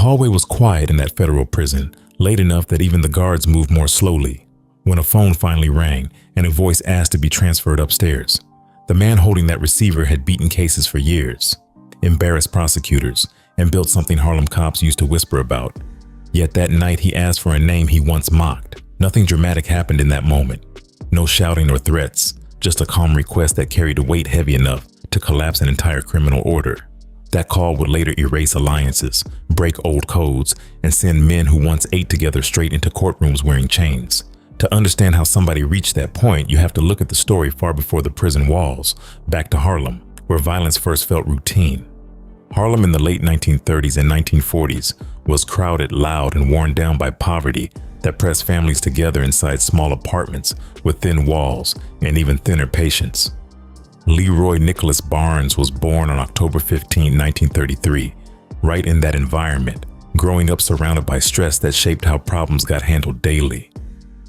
hallway was quiet in that federal prison, late enough that even the guards moved more slowly, when a phone finally rang and a voice asked to be transferred upstairs. The man holding that receiver had beaten cases for years, embarrassed prosecutors, and built something Harlem cops used to whisper about. Yet that night he asked for a name he once mocked. Nothing dramatic happened in that moment. No shouting or threats, just a calm request that carried a weight heavy enough to collapse an entire criminal order. That call would later erase alliances, break old codes, and send men who once ate together straight into courtrooms wearing chains. To understand how somebody reached that point, you have to look at the story far before the prison walls, back to Harlem, where violence first felt routine. Harlem in the late 1930s and 1940s was crowded, loud, and worn down by poverty that pressed families together inside small apartments with thin walls and even thinner patience. Leroy Nicholas Barnes was born on October 15, 1933, right in that environment, growing up surrounded by stress that shaped how problems got handled daily.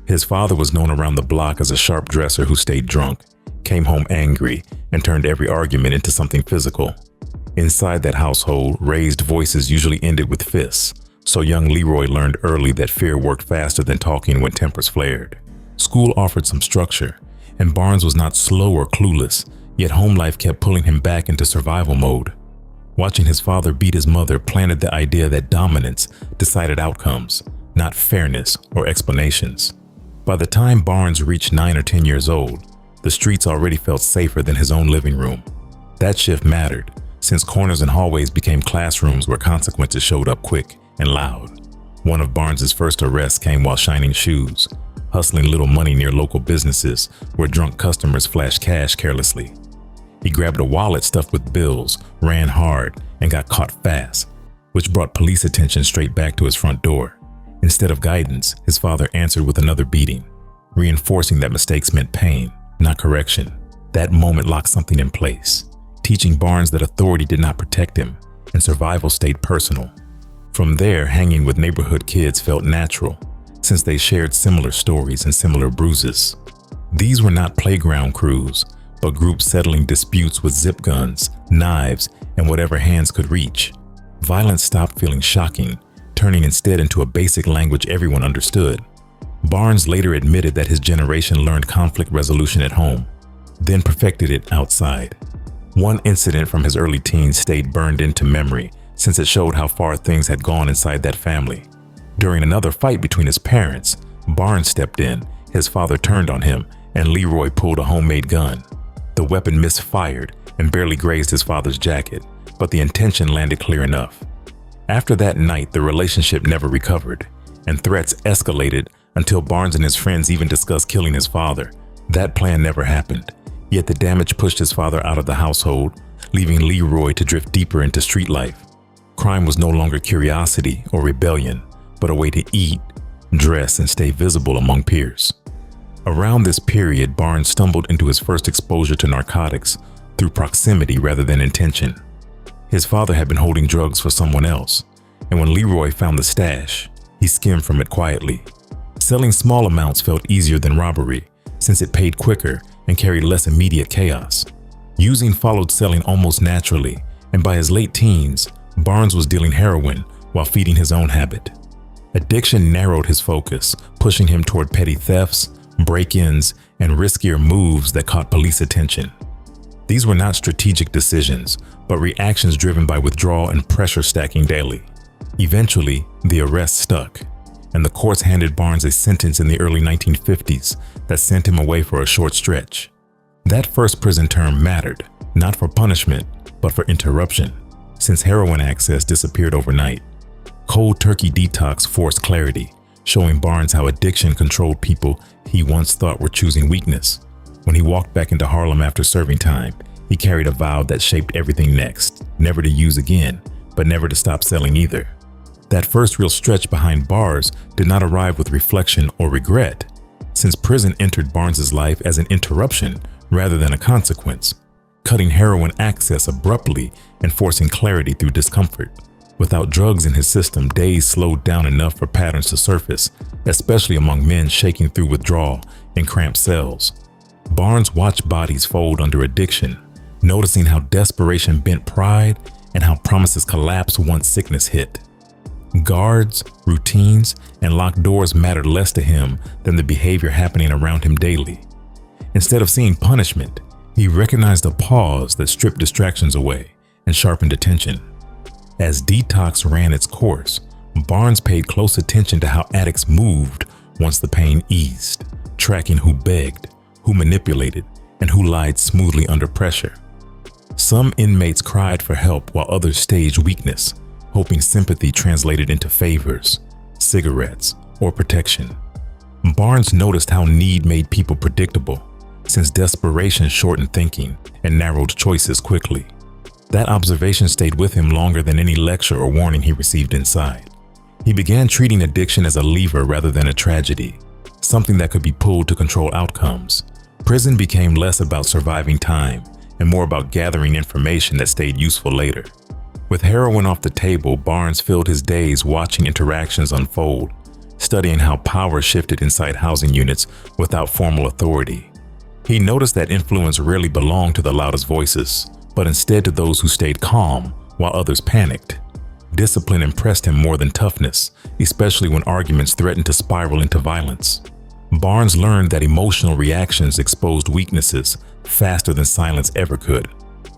His father was known around the block as a sharp dresser who stayed drunk, came home angry, and turned every argument into something physical. Inside that household, raised voices usually ended with fists, so young Leroy learned early that fear worked faster than talking when tempers flared. School offered some structure, and Barnes was not slow or clueless, yet home life kept pulling him back into survival mode. Watching his father beat his mother planted the idea that dominance decided outcomes, not fairness or explanations. By the time Barnes reached 9 or 10 years old, the streets already felt safer than his own living room. That shift mattered, since corners and hallways became classrooms where consequences showed up quick and loud. One of Barnes's first arrests came while shining shoes, hustling little money near local businesses where drunk customers flashed cash carelessly. He grabbed a wallet stuffed with bills, ran hard, and got caught fast, which brought police attention straight back to his front door. Instead of guidance, his father answered with another beating, reinforcing that mistakes meant pain, not correction. That moment locked something in place, teaching Barnes that authority did not protect him, and survival stayed personal. From there, hanging with neighborhood kids felt natural, since they shared similar stories and similar bruises. These were not playground crews, but groups settling disputes with zip guns, knives, and whatever hands could reach. Violence stopped feeling shocking, turning instead into a basic language everyone understood. Barnes later admitted that his generation learned conflict resolution at home, then perfected it outside. One incident from his early teens stayed burned into memory, since it showed how far things had gone inside that family. During another fight between his parents, Barnes stepped in, his father turned on him, and Leroy pulled a homemade gun. The weapon misfired and barely grazed his father's jacket, but the intention landed clear enough. After that night, the relationship never recovered, and threats escalated until Barnes and his friends even discussed killing his father. That plan never happened, yet the damage pushed his father out of the household, leaving Leroy to drift deeper into street life. Crime was no longer curiosity or rebellion, but a way to eat, dress, and stay visible among peers. Around this period, Barnes stumbled into his first exposure to narcotics through proximity rather than intention. His father had been holding drugs for someone else, and when Leroy found the stash, he skimmed from it quietly. Selling small amounts felt easier than robbery, since it paid quicker and carried less immediate chaos. Using followed selling almost naturally, and by his late teens, Barnes was dealing heroin while feeding his own habit. Addiction narrowed his focus, pushing him toward petty thefts, break-ins, and riskier moves that caught police attention. These were not strategic decisions, but reactions driven by withdrawal and pressure stacking daily. Eventually, the arrest stuck, and the courts handed Barnes a sentence in the early 1950s that sent him away for a short stretch. That first prison term mattered, not for punishment, but for interruption, since heroin access disappeared overnight. Cold turkey detox forced clarity, showing Barnes how addiction controlled people he once thought were choosing weakness. When he walked back into Harlem after serving time, he carried a vow that shaped everything next, never to use again, but never to stop selling either. That first real stretch behind bars did not arrive with reflection or regret, since prison entered Barnes's life as an interruption rather than a consequence, cutting heroin access abruptly and forcing clarity through discomfort. Without drugs in his system, days slowed down enough for patterns to surface, especially among men shaking through withdrawal in cramped cells. Barnes watched bodies fold under addiction, noticing how desperation bent pride and how promises collapsed once sickness hit. Guards, routines, and locked doors mattered less to him than the behavior happening around him daily. Instead of seeing punishment, he recognized a pause that stripped distractions away and sharpened attention. As detox ran its course, Barnes paid close attention to how addicts moved once the pain eased, tracking who begged, who manipulated, and who lied smoothly under pressure. Some inmates cried for help while others staged weakness, hoping sympathy translated into favors, cigarettes, or protection. Barnes noticed how need made people predictable, since desperation shortened thinking and narrowed choices quickly. That observation stayed with him longer than any lecture or warning he received inside. He began treating addiction as a lever rather than a tragedy, something that could be pulled to control outcomes. Prison became less about surviving time and more about gathering information that stayed useful later. With heroin off the table, Barnes filled his days watching interactions unfold, studying how power shifted inside housing units without formal authority. He noticed that influence rarely belonged to the loudest voices, but instead to those who stayed calm while others panicked. Discipline impressed him more than toughness, especially when arguments threatened to spiral into violence. Barnes learned that emotional reactions exposed weaknesses faster than silence ever could.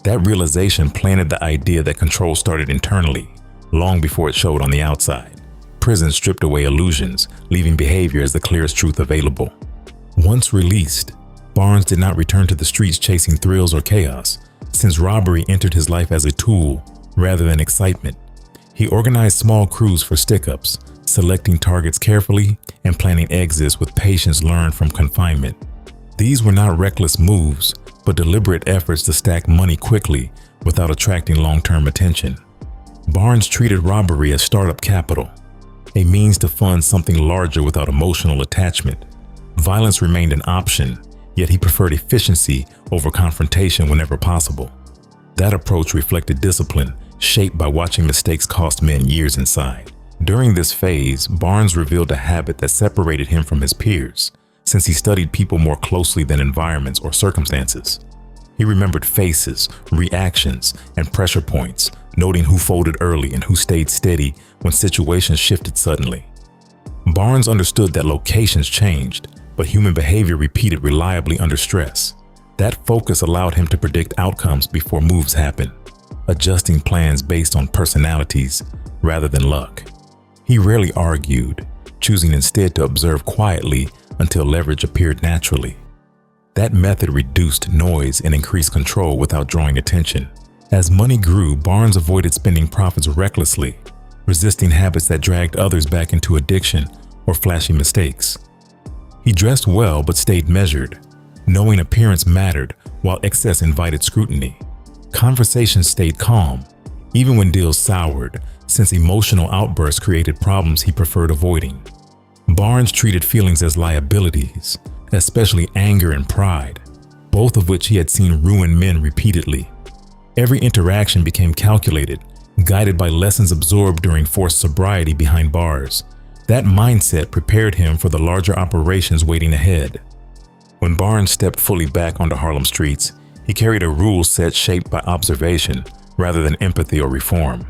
That realization planted the idea that control started internally, long before it showed on the outside. Prison stripped away illusions, leaving behavior as the clearest truth available. Once released, Barnes did not return to the streets chasing thrills or chaos, since robbery entered his life as a tool rather than excitement. He organized small crews for stick-ups, selecting targets carefully and planning exits with patience learned from confinement. These were not reckless moves, but deliberate efforts to stack money quickly without attracting long-term attention. Barnes treated robbery as startup capital, a means to fund something larger without emotional attachment. Violence remained an option, yet he preferred efficiency over confrontation whenever possible. That approach reflected discipline, shaped by watching mistakes cost men years inside. During this phase, Barnes revealed a habit that separated him from his peers, since he studied people more closely than environments or circumstances. He remembered faces, reactions, and pressure points, noting who folded early and who stayed steady when situations shifted suddenly. Barnes understood that locations changed, but human behavior repeated reliably under stress. That focus allowed him to predict outcomes before moves happened, adjusting plans based on personalities rather than luck. He rarely argued, choosing instead to observe quietly until leverage appeared naturally. That method reduced noise and increased control without drawing attention. As money grew, Barnes avoided spending profits recklessly, resisting habits that dragged others back into addiction or flashy mistakes. He dressed well but stayed measured, knowing appearance mattered while excess invited scrutiny. Conversations stayed calm, even when deals soured, since emotional outbursts created problems he preferred avoiding. Barnes treated feelings as liabilities, especially anger and pride, both of which he had seen ruin men repeatedly. Every interaction became calculated, guided by lessons absorbed during forced sobriety behind bars. That mindset prepared him for the larger operations waiting ahead. When Barnes stepped fully back onto Harlem streets, he carried a rule set shaped by observation rather than empathy or reform.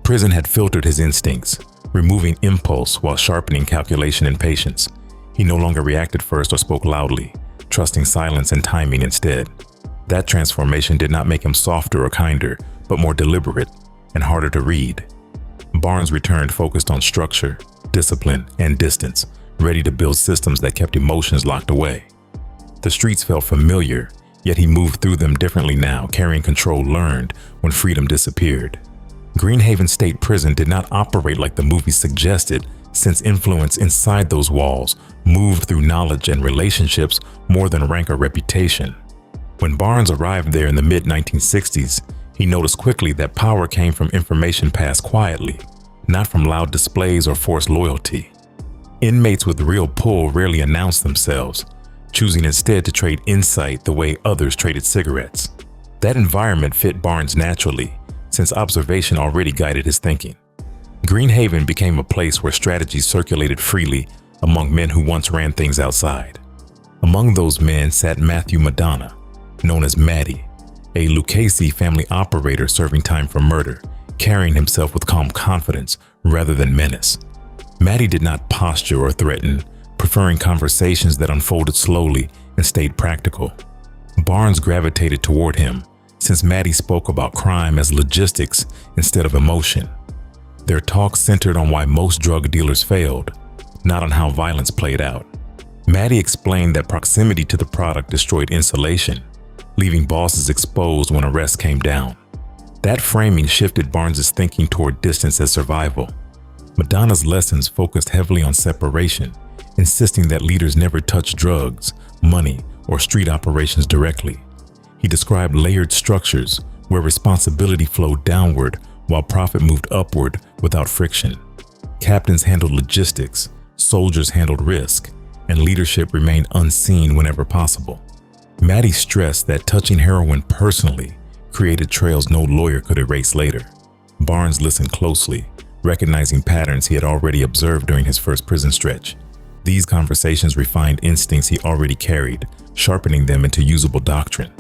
Prison had filtered his instincts, removing impulse while sharpening calculation and patience. He no longer reacted first or spoke loudly, trusting silence and timing instead. That transformation did not make him softer or kinder, but more deliberate and harder to read. Barnes returned focused on structure, discipline, and distance, ready to build systems that kept emotions locked away. The streets felt familiar, yet he moved through them differently now, carrying control learned when freedom disappeared. Greenhaven State Prison did not operate like the movie suggested, since influence inside those walls moved through knowledge and relationships more than rank or reputation. When Barnes arrived there in the mid-1960s, he noticed quickly that power came from information passed quietly, not from loud displays or forced loyalty. Inmates with real pull rarely announced themselves, choosing instead to trade insight the way others traded cigarettes. That environment fit Barnes naturally, since observation already guided his thinking. Greenhaven became a place where strategies circulated freely among men who once ran things outside. Among those men sat Matthew Madonna, known as Matty, a Lucchese family operator serving time for murder, carrying himself with calm confidence rather than menace. Matty did not posture or threaten, preferring conversations that unfolded slowly and stayed practical. Barnes gravitated toward him, since Matty spoke about crime as logistics instead of emotion. Their talk centered on why most drug dealers failed, not on how violence played out. Matty explained that proximity to the product destroyed insulation, leaving bosses exposed when arrests came down. That framing shifted Barnes's thinking toward distance as survival. Madonna's lessons focused heavily on separation, insisting that leaders never touch drugs, money, or street operations directly. He described layered structures where responsibility flowed downward while profit moved upward without friction. Captains handled logistics, soldiers handled risk, and leadership remained unseen whenever possible. Matty stressed that touching heroin personally created trails no lawyer could erase later. Barnes listened closely, recognizing patterns he had already observed during his first prison stretch. These conversations refined instincts he already carried, sharpening them into usable doctrine.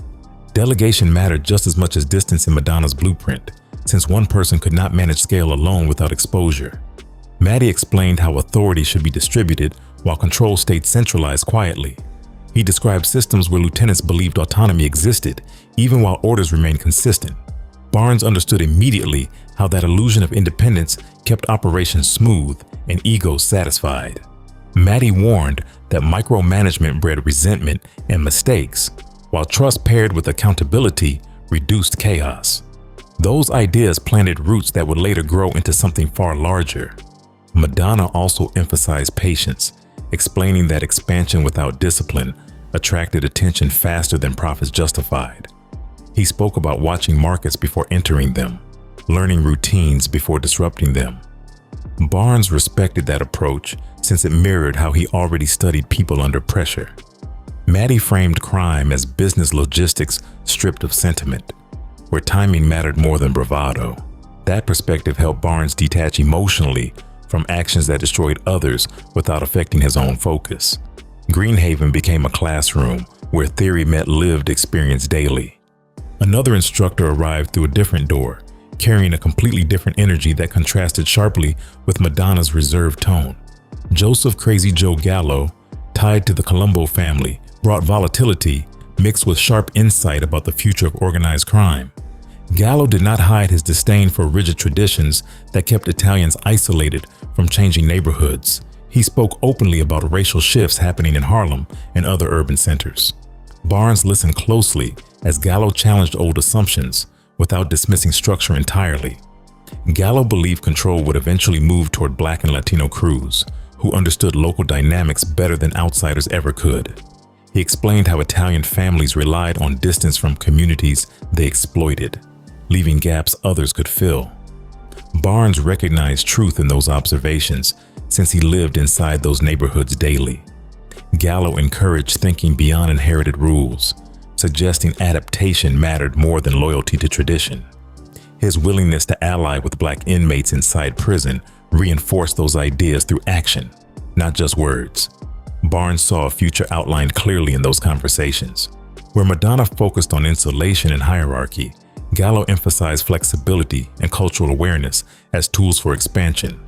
Delegation mattered just as much as distance in Madonna's blueprint, since one person could not manage scale alone without exposure. Matty explained how authority should be distributed while control stayed centralized quietly. He described systems where lieutenants believed autonomy existed, even while orders remained consistent. Barnes understood immediately how that illusion of independence kept operations smooth and egos satisfied. Matty warned that micromanagement bred resentment and mistakes, while trust paired with accountability reduced chaos. Those ideas planted roots that would later grow into something far larger. Madonna also emphasized patience, explaining that expansion without discipline attracted attention faster than profits justified. He spoke about watching markets before entering them, learning routines before disrupting them. Barnes respected that approach since it mirrored how he already studied people under pressure. Matty framed crime as business logistics stripped of sentiment, where timing mattered more than bravado. That perspective helped Barnes detach emotionally from actions that destroyed others without affecting his own focus. Greenhaven became a classroom where theory met lived experience daily. Another instructor arrived through a different door, carrying a completely different energy that contrasted sharply with Madonna's reserved tone. Joseph Crazy Joe Gallo, tied to the Colombo family, brought volatility mixed with sharp insight about the future of organized crime. Gallo did not hide his disdain for rigid traditions that kept Italians isolated from changing neighborhoods. He spoke openly about racial shifts happening in Harlem and other urban centers. Barnes listened closely as Gallo challenged old assumptions without dismissing structure entirely. Gallo believed control would eventually move toward Black and Latino crews, who understood local dynamics better than outsiders ever could. He explained how Italian families relied on distance from communities they exploited, leaving gaps others could fill. Barnes recognized truth in those observations since he lived inside those neighborhoods daily. Gallo encouraged thinking beyond inherited rules, suggesting adaptation mattered more than loyalty to tradition. His willingness to ally with Black inmates inside prison reinforced those ideas through action, not just words. Barnes saw a future outlined clearly in those conversations. Where Madonna focused on insulation and hierarchy, Gallo emphasized flexibility and cultural awareness as tools for expansion.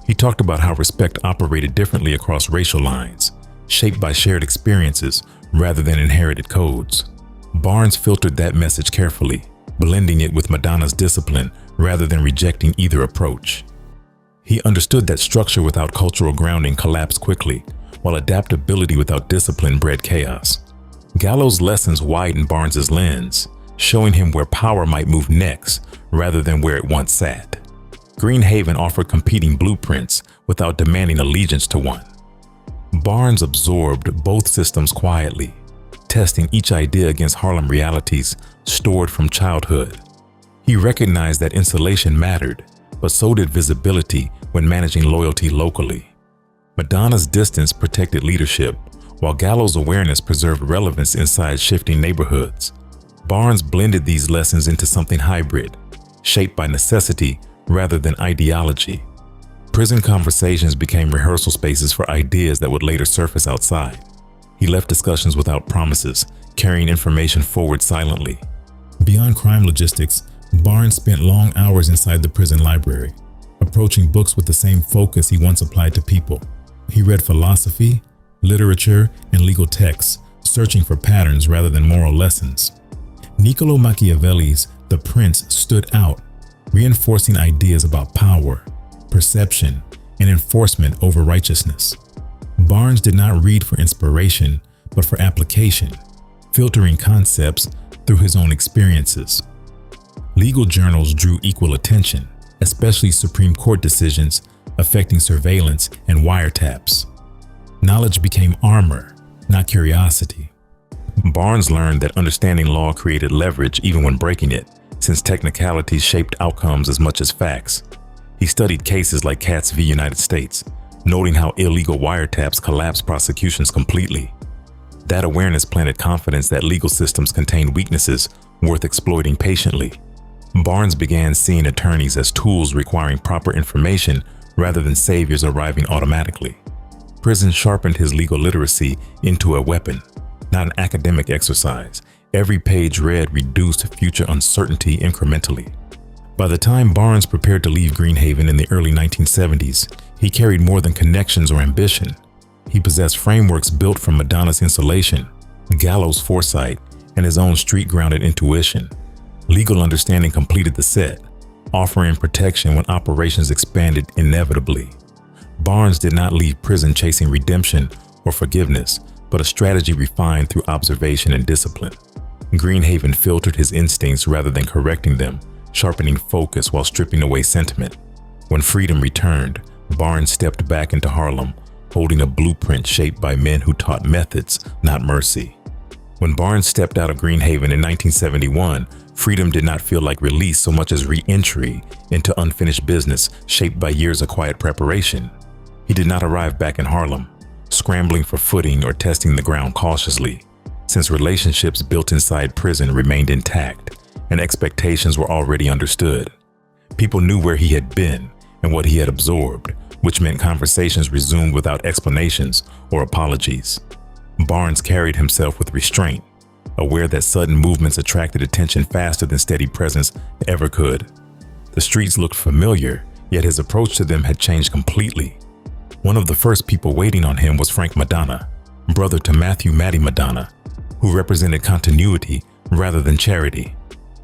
He talked about how respect operated differently across racial lines, shaped by shared experiences rather than inherited codes. Barnes filtered that message carefully, blending it with Madonna's discipline rather than rejecting either approach. He understood that structure without cultural grounding collapsed quickly, while adaptability without discipline bred chaos. Gallo's lessons widened Barnes's lens, showing him where power might move next rather than where it once sat. Greenhaven offered competing blueprints without demanding allegiance to one. Barnes absorbed both systems quietly, testing each idea against Harlem realities stored from childhood. He recognized that insulation mattered, but so did visibility when managing loyalty locally. Madonna's distance protected leadership, while Gallo's awareness preserved relevance inside shifting neighborhoods. Barnes blended these lessons into something hybrid, shaped by necessity rather than ideology. Prison conversations became rehearsal spaces for ideas that would later surface outside. He left discussions without promises, carrying information forward silently. Beyond crime logistics, Barnes spent long hours inside the prison library, approaching books with the same focus he once applied to people. He read philosophy, literature, and legal texts, searching for patterns rather than moral lessons. Niccolo Machiavelli's The Prince stood out, reinforcing ideas about power, perception, and enforcement over righteousness. Barnes did not read for inspiration, but for application, filtering concepts through his own experiences. Legal journals drew equal attention, especially Supreme Court decisions affecting surveillance and wiretaps. Knowledge became armor, not curiosity. Barnes learned that understanding law created leverage even when breaking it, since technicalities shaped outcomes as much as facts. He studied cases like Katz v. United States, noting how illegal wiretaps collapsed prosecutions completely. That awareness planted confidence that legal systems contained weaknesses worth exploiting patiently. Barnes began seeing attorneys as tools requiring proper information rather than saviors arriving automatically. Prison sharpened his legal literacy into a weapon, not an academic exercise. Every page read reduced future uncertainty incrementally. By the time Barnes prepared to leave Greenhaven in the early 1970s, he carried more than connections or ambition. He possessed frameworks built from Madonna's insulation, gallows foresight, and his own street-grounded intuition. Legal understanding completed the set, offering protection when operations expanded inevitably. Barnes did not leave prison chasing redemption or forgiveness, but a strategy refined through observation and discipline. Greenhaven filtered his instincts rather than correcting them, sharpening focus while stripping away sentiment. When freedom returned, Barnes stepped back into Harlem, holding a blueprint shaped by men who taught methods, not mercy. When Barnes stepped out of Greenhaven in 1971, freedom did not feel like release so much as re-entry into unfinished business shaped by years of quiet preparation. He did not arrive back in Harlem, scrambling for footing or testing the ground cautiously, since relationships built inside prison remained intact and expectations were already understood. People knew where he had been and what he had absorbed, which meant conversations resumed without explanations or apologies. Barnes carried himself with restraint, aware that sudden movements attracted attention faster than steady presence ever could. The streets looked familiar, yet his approach to them had changed completely. One of the first people waiting on him was Frank Madonna, brother to Matthew "Matty" Madonna, who represented continuity rather than charity.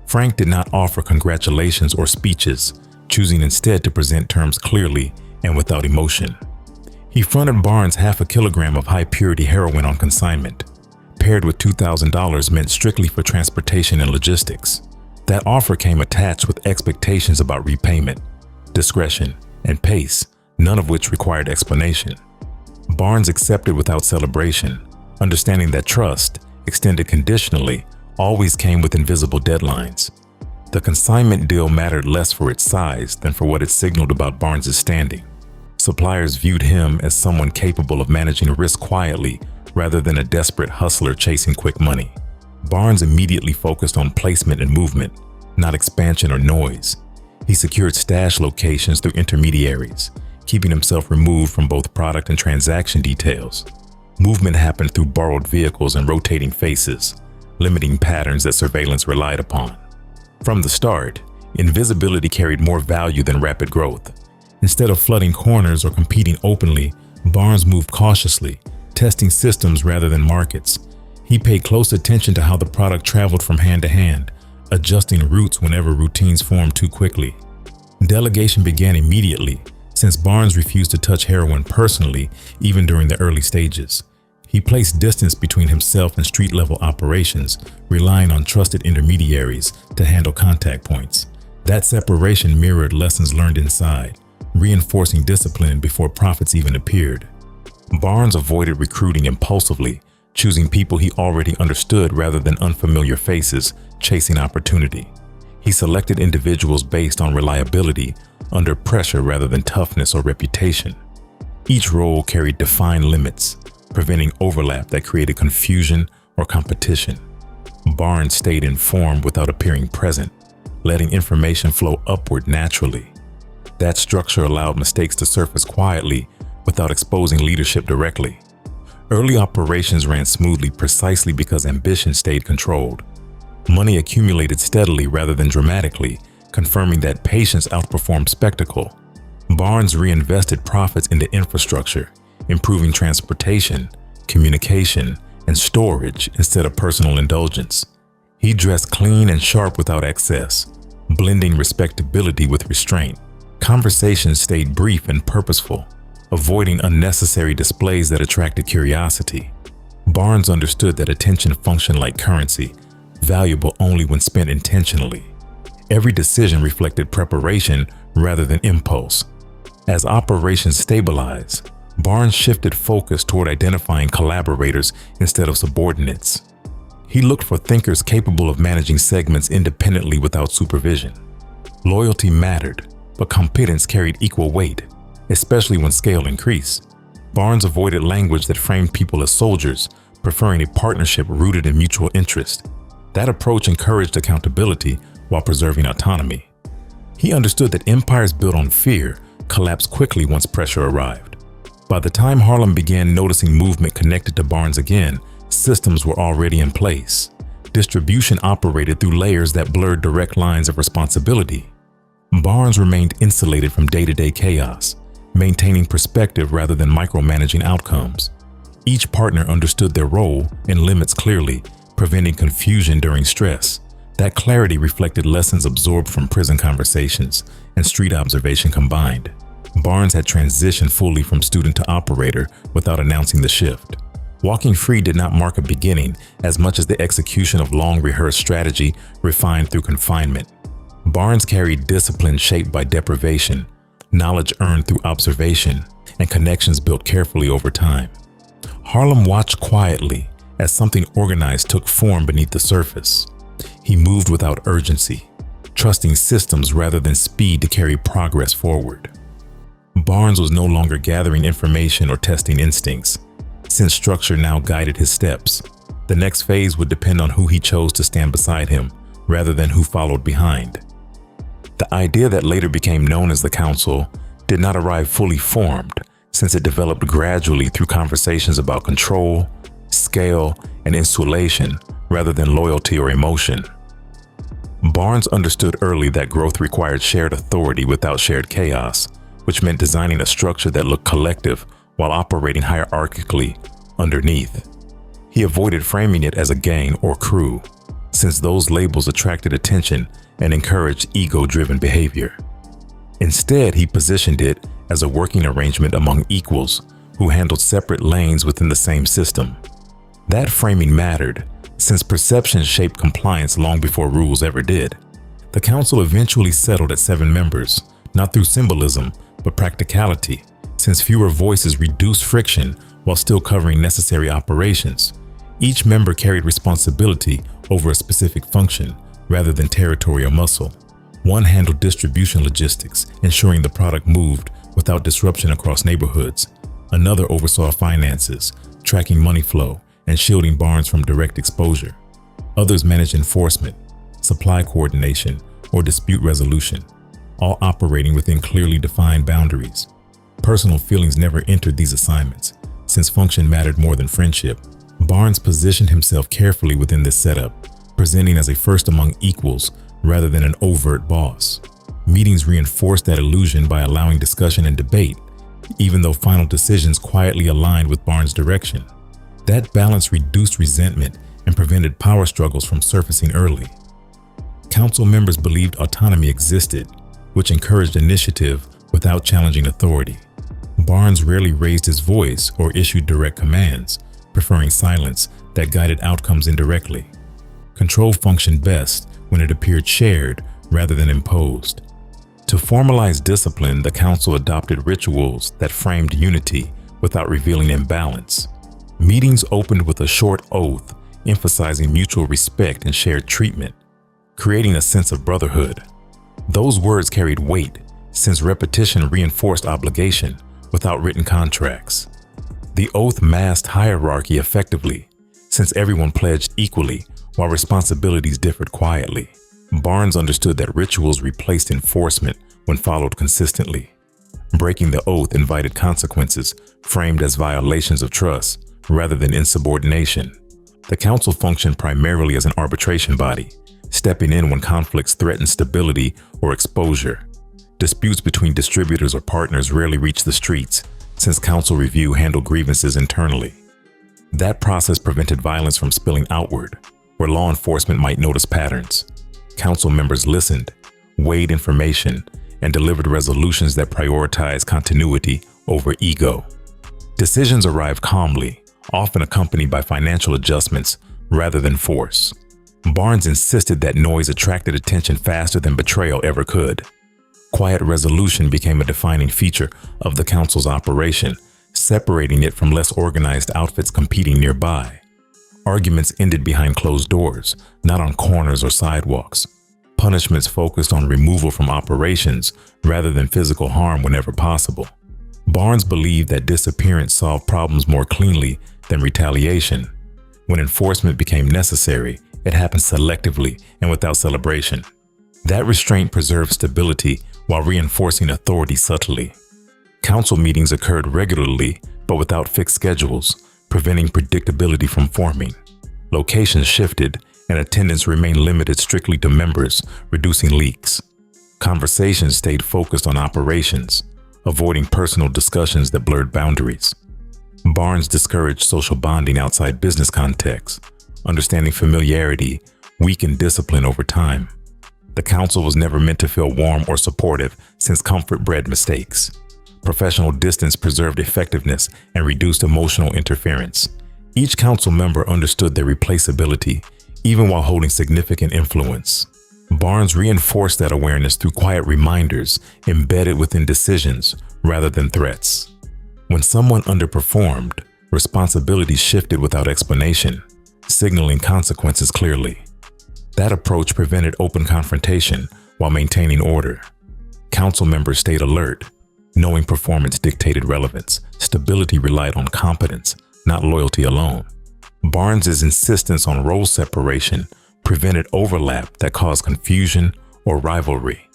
Frank did not offer congratulations or speeches, choosing instead to present terms clearly and without emotion. He fronted Barnes half a kilogram of high-purity heroin on consignment, paired with $2,000 meant strictly for transportation and logistics. That offer came attached with expectations about repayment, discretion, and pace, none of which required explanation. Barnes accepted without celebration, understanding that trust, extended conditionally, always came with invisible deadlines. The consignment deal mattered less for its size than for what it signaled about Barnes's standing. Suppliers viewed him as someone capable of managing risk quietly rather than a desperate hustler chasing quick money. Barnes immediately focused on placement and movement, not expansion or noise. He secured stash locations through intermediaries, keeping himself removed from both product and transaction details. Movement happened through borrowed vehicles and rotating faces, limiting patterns that surveillance relied upon. From the start, invisibility carried more value than rapid growth. Instead of flooding corners or competing openly, Barnes moved cautiously, testing systems rather than markets. He paid close attention to how the product traveled from hand to hand, adjusting routes whenever routines formed too quickly. Delegation began immediately, since Barnes refused to touch heroin personally, even during the early stages. He placed distance between himself and street-level operations, relying on trusted intermediaries to handle contact points. That separation mirrored lessons learned inside, reinforcing discipline before profits even appeared. Barnes avoided recruiting impulsively, choosing people he already understood rather than unfamiliar faces chasing opportunity. He selected individuals based on reliability, under pressure rather than toughness or reputation. Each role carried defined limits, preventing overlap that created confusion or competition. Barnes stayed informed without appearing present, letting information flow upward naturally. That structure allowed mistakes to surface quietly without exposing leadership directly. Early operations ran smoothly precisely because ambition stayed controlled. Money accumulated steadily rather than dramatically, confirming that patience outperformed spectacle. Barnes reinvested profits into infrastructure, improving transportation, communication, and storage instead of personal indulgence. He dressed clean and sharp without excess, blending respectability with restraint. Conversations stayed brief and purposeful, avoiding unnecessary displays that attracted curiosity. Barnes understood that attention functioned like currency, valuable only when spent intentionally. Every decision reflected preparation rather than impulse. As operations stabilized, Barnes shifted focus toward identifying collaborators instead of subordinates. He looked for thinkers capable of managing segments independently without supervision. Loyalty mattered, but competence carried equal weight, especially when scale increased. Barnes avoided language that framed people as soldiers, preferring a partnership rooted in mutual interest. That approach encouraged accountability while preserving autonomy. He understood that empires built on fear collapsed quickly once pressure arrived. By the time Harlem began noticing movement connected to Barnes again, systems were already in place. Distribution operated through layers that blurred direct lines of responsibility. Barnes remained insulated from day-to-day chaos, maintaining perspective rather than micromanaging outcomes. Each partner understood their role and limits clearly, preventing confusion during stress. That clarity reflected lessons absorbed from prison conversations and street observation combined. Barnes had transitioned fully from student to operator without announcing the shift. Walking free did not mark a beginning as much as the execution of long-rehearsed strategy refined through confinement. Barnes carried discipline shaped by deprivation, knowledge earned through observation, and connections built carefully over time. Harlem watched quietly as something organized took form beneath the surface. He moved without urgency, trusting systems rather than speed to carry progress forward. Barnes was no longer gathering information or testing instincts, since structure now guided his steps. The next phase would depend on who he chose to stand beside him, rather than who followed behind. The idea that later became known as the Council did not arrive fully formed, since it developed gradually through conversations about control, scale, and insulation, rather than loyalty or emotion. Barnes understood early that growth required shared authority without shared chaos, which meant designing a structure that looked collective while operating hierarchically underneath. He avoided framing it as a gang or crew, since those labels attracted attention and encouraged ego-driven behavior. Instead, he positioned it as a working arrangement among equals who handled separate lanes within the same system. That framing mattered, since perception shaped compliance long before rules ever did. The council eventually settled at 7 members, not through symbolism, but practicality, since fewer voices reduced friction while still covering necessary operations. Each member carried responsibility over a specific function, rather than territory or muscle. One handled distribution logistics, ensuring the product moved without disruption across neighborhoods. Another oversaw finances, tracking money flow, and shielding Barnes from direct exposure. Others managed enforcement, supply coordination, or dispute resolution, all operating within clearly defined boundaries. Personal feelings never entered these assignments, since function mattered more than friendship. Barnes positioned himself carefully within this setup, presenting as a first among equals rather than an overt boss. Meetings reinforced that illusion by allowing discussion and debate, even though final decisions quietly aligned with Barnes' direction. That balance reduced resentment and prevented power struggles from surfacing early. Council members believed autonomy existed, which encouraged initiative without challenging authority. Barnes rarely raised his voice or issued direct commands, preferring silence that guided outcomes indirectly. Control functioned best when it appeared shared rather than imposed. To formalize discipline, the council adopted rituals that framed unity without revealing imbalance. Meetings opened with a short oath, emphasizing mutual respect and shared treatment, creating a sense of brotherhood. Those words carried weight, since repetition reinforced obligation without written contracts. The oath masked hierarchy effectively, since everyone pledged equally while responsibilities differed quietly. Barnes understood that rituals replaced enforcement when followed consistently. Breaking the oath invited consequences framed as violations of trust rather than insubordination. The council functioned primarily as an arbitration body, stepping in when conflicts threatened stability or exposure. Disputes between distributors or partners rarely reached the streets, since council review handled grievances internally. That process prevented violence from spilling outward, where law enforcement might notice patterns. Council members listened, weighed information, and delivered resolutions that prioritized continuity over ego. Decisions arrived calmly, often accompanied by financial adjustments rather than force. Barnes insisted that noise attracted attention faster than betrayal ever could. Quiet resolution became a defining feature of the council's operation, separating it from less organized outfits competing nearby. Arguments ended behind closed doors, not on corners or sidewalks. Punishments focused on removal from operations rather than physical harm whenever possible. Barnes believed that disappearance solved problems more cleanly than retaliation. When enforcement became necessary, it happened selectively and without celebration. That restraint preserved stability while reinforcing authority subtly. Council meetings occurred regularly, but without fixed schedules, preventing predictability from forming. Locations shifted, and attendance remained limited strictly to members, reducing leaks. Conversations stayed focused on operations, avoiding personal discussions that blurred boundaries. Barnes discouraged social bonding outside business contexts, understanding familiarity weakened discipline over time. The council was never meant to feel warm or supportive, since comfort bred mistakes. Professional distance preserved effectiveness and reduced emotional interference. Each council member understood their replaceability, even while holding significant influence. Barnes reinforced that awareness through quiet reminders embedded within decisions rather than threats. When someone underperformed, responsibility shifted without explanation, signaling consequences clearly. That approach prevented open confrontation while maintaining order. Council members stayed alert, knowing performance dictated relevance. Stability relied on competence, not loyalty alone. Barnes's insistence on role separation prevented overlap that caused confusion or rivalry.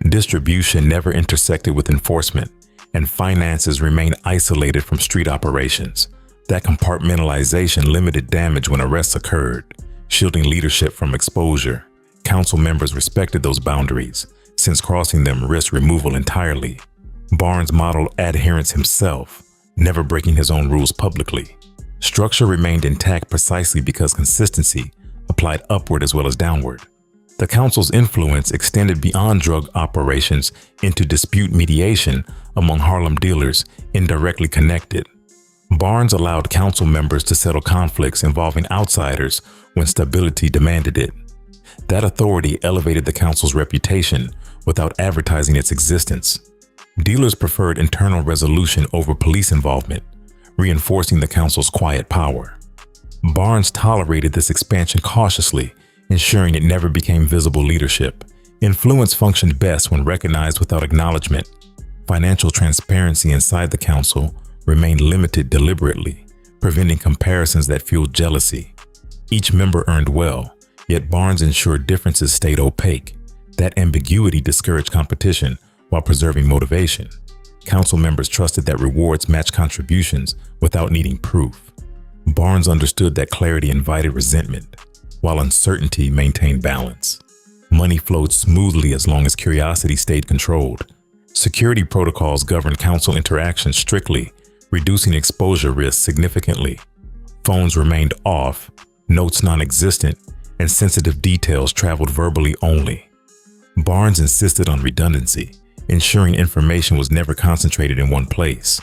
Distribution never intersected with enforcement, and finances remained isolated from street operations. That compartmentalization limited damage when arrests occurred, shielding leadership from exposure. Council members respected those boundaries, since crossing them risked removal entirely. Barnes modeled adherence himself, never breaking his own rules publicly. Structure remained intact precisely because consistency applied upward as well as downward. The council's influence extended beyond drug operations into dispute mediation among Harlem dealers indirectly connected. Barnes allowed council members to settle conflicts involving outsiders when stability demanded it. That authority elevated the council's reputation without advertising its existence. Dealers preferred internal resolution over police involvement, reinforcing the council's quiet power. Barnes tolerated this expansion cautiously, ensuring it never became visible leadership. Influence functioned best when recognized without acknowledgement. Financial transparency inside the council remained limited deliberately, preventing comparisons that fueled jealousy. Each member earned well, yet Barnes ensured differences stayed opaque. That ambiguity discouraged competition while preserving motivation. Council members trusted that rewards matched contributions without needing proof. Barnes understood that clarity invited resentment, while uncertainty maintained balance. Money flowed smoothly as long as curiosity stayed controlled. Security protocols governed council interactions strictly, reducing exposure risks significantly. Phones remained off, notes non-existent, and sensitive details traveled verbally only. Barnes insisted on redundancy, ensuring information was never concentrated in one place.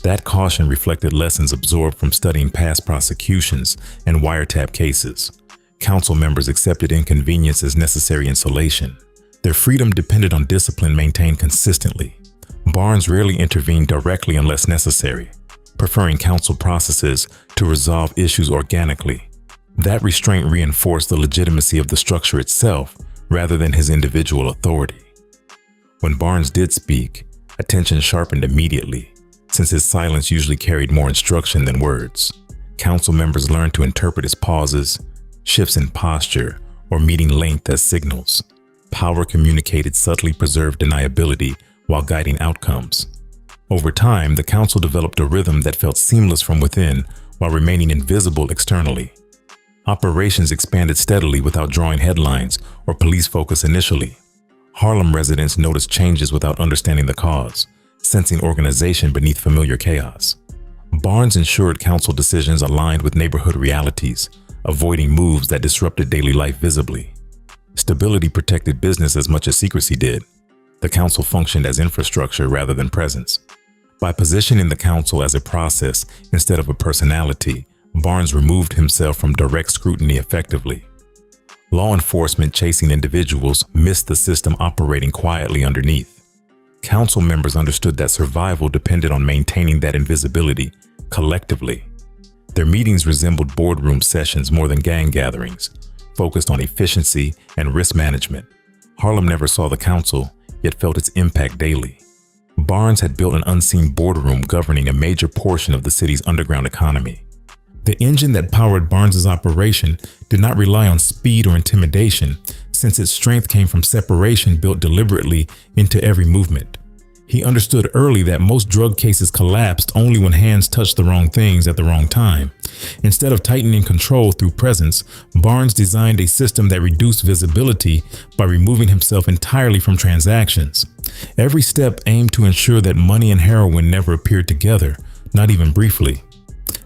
That caution reflected lessons absorbed from studying past prosecutions and wiretap cases. Council members accepted inconvenience as necessary insulation. Their freedom depended on discipline maintained consistently. Barnes rarely intervened directly unless necessary, preferring council processes to resolve issues organically. That restraint reinforced the legitimacy of the structure itself rather than his individual authority. When Barnes did speak, attention sharpened immediately, since his silence usually carried more instruction than words. Council members learned to interpret his pauses, shifts in posture, or meeting length as signals. Power communicated subtly preserved deniability while guiding outcomes. Over time, the council developed a rhythm that felt seamless from within while remaining invisible externally. Operations expanded steadily without drawing headlines or police focus initially. Harlem residents noticed changes without understanding the cause, sensing organization beneath familiar chaos. Barnes ensured council decisions aligned with neighborhood realities, avoiding moves that disrupted daily life visibly. Stability protected business as much as secrecy did. The council functioned as infrastructure rather than presence. By positioning the council as a process instead of a personality, Barnes removed himself from direct scrutiny effectively. Law enforcement chasing individuals missed the system operating quietly underneath. Council members understood that survival depended on maintaining that invisibility collectively. Their meetings resembled boardroom sessions more than gang gatherings, focused on efficiency and risk management. Harlem never saw the council, yet felt its impact daily. Barnes had built an unseen boardroom governing a major portion of the city's underground economy. The engine that powered Barnes's operation did not rely on speed or intimidation, since its strength came from separation built deliberately into every movement. He understood early that most drug cases collapsed only when hands touched the wrong things at the wrong time. Instead of tightening control through presence, Barnes designed a system that reduced visibility by removing himself entirely from transactions. Every step aimed to ensure that money and heroin never appeared together, not even briefly.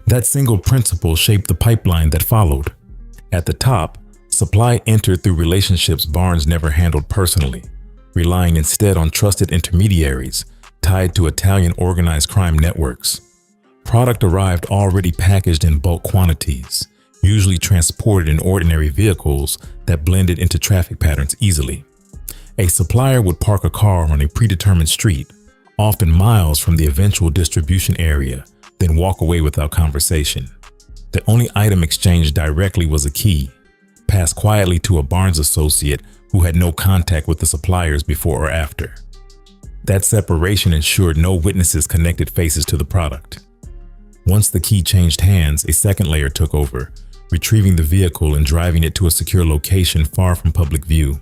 That single principle shaped the pipeline that followed. At the top, supply entered through relationships Barnes never handled personally, relying instead on trusted intermediaries tied to Italian organized crime networks. Product arrived already packaged in bulk quantities, usually transported in ordinary vehicles that blended into traffic patterns easily. A supplier would park a car on a predetermined street, often miles from the eventual distribution area, then walk away without conversation. The only item exchanged directly was a key, passed quietly to a Barnes associate who had no contact with the suppliers before or after. That separation ensured no witnesses connected faces to the product. Once the key changed hands, a second layer took over, retrieving the vehicle and driving it to a secure location far from public view.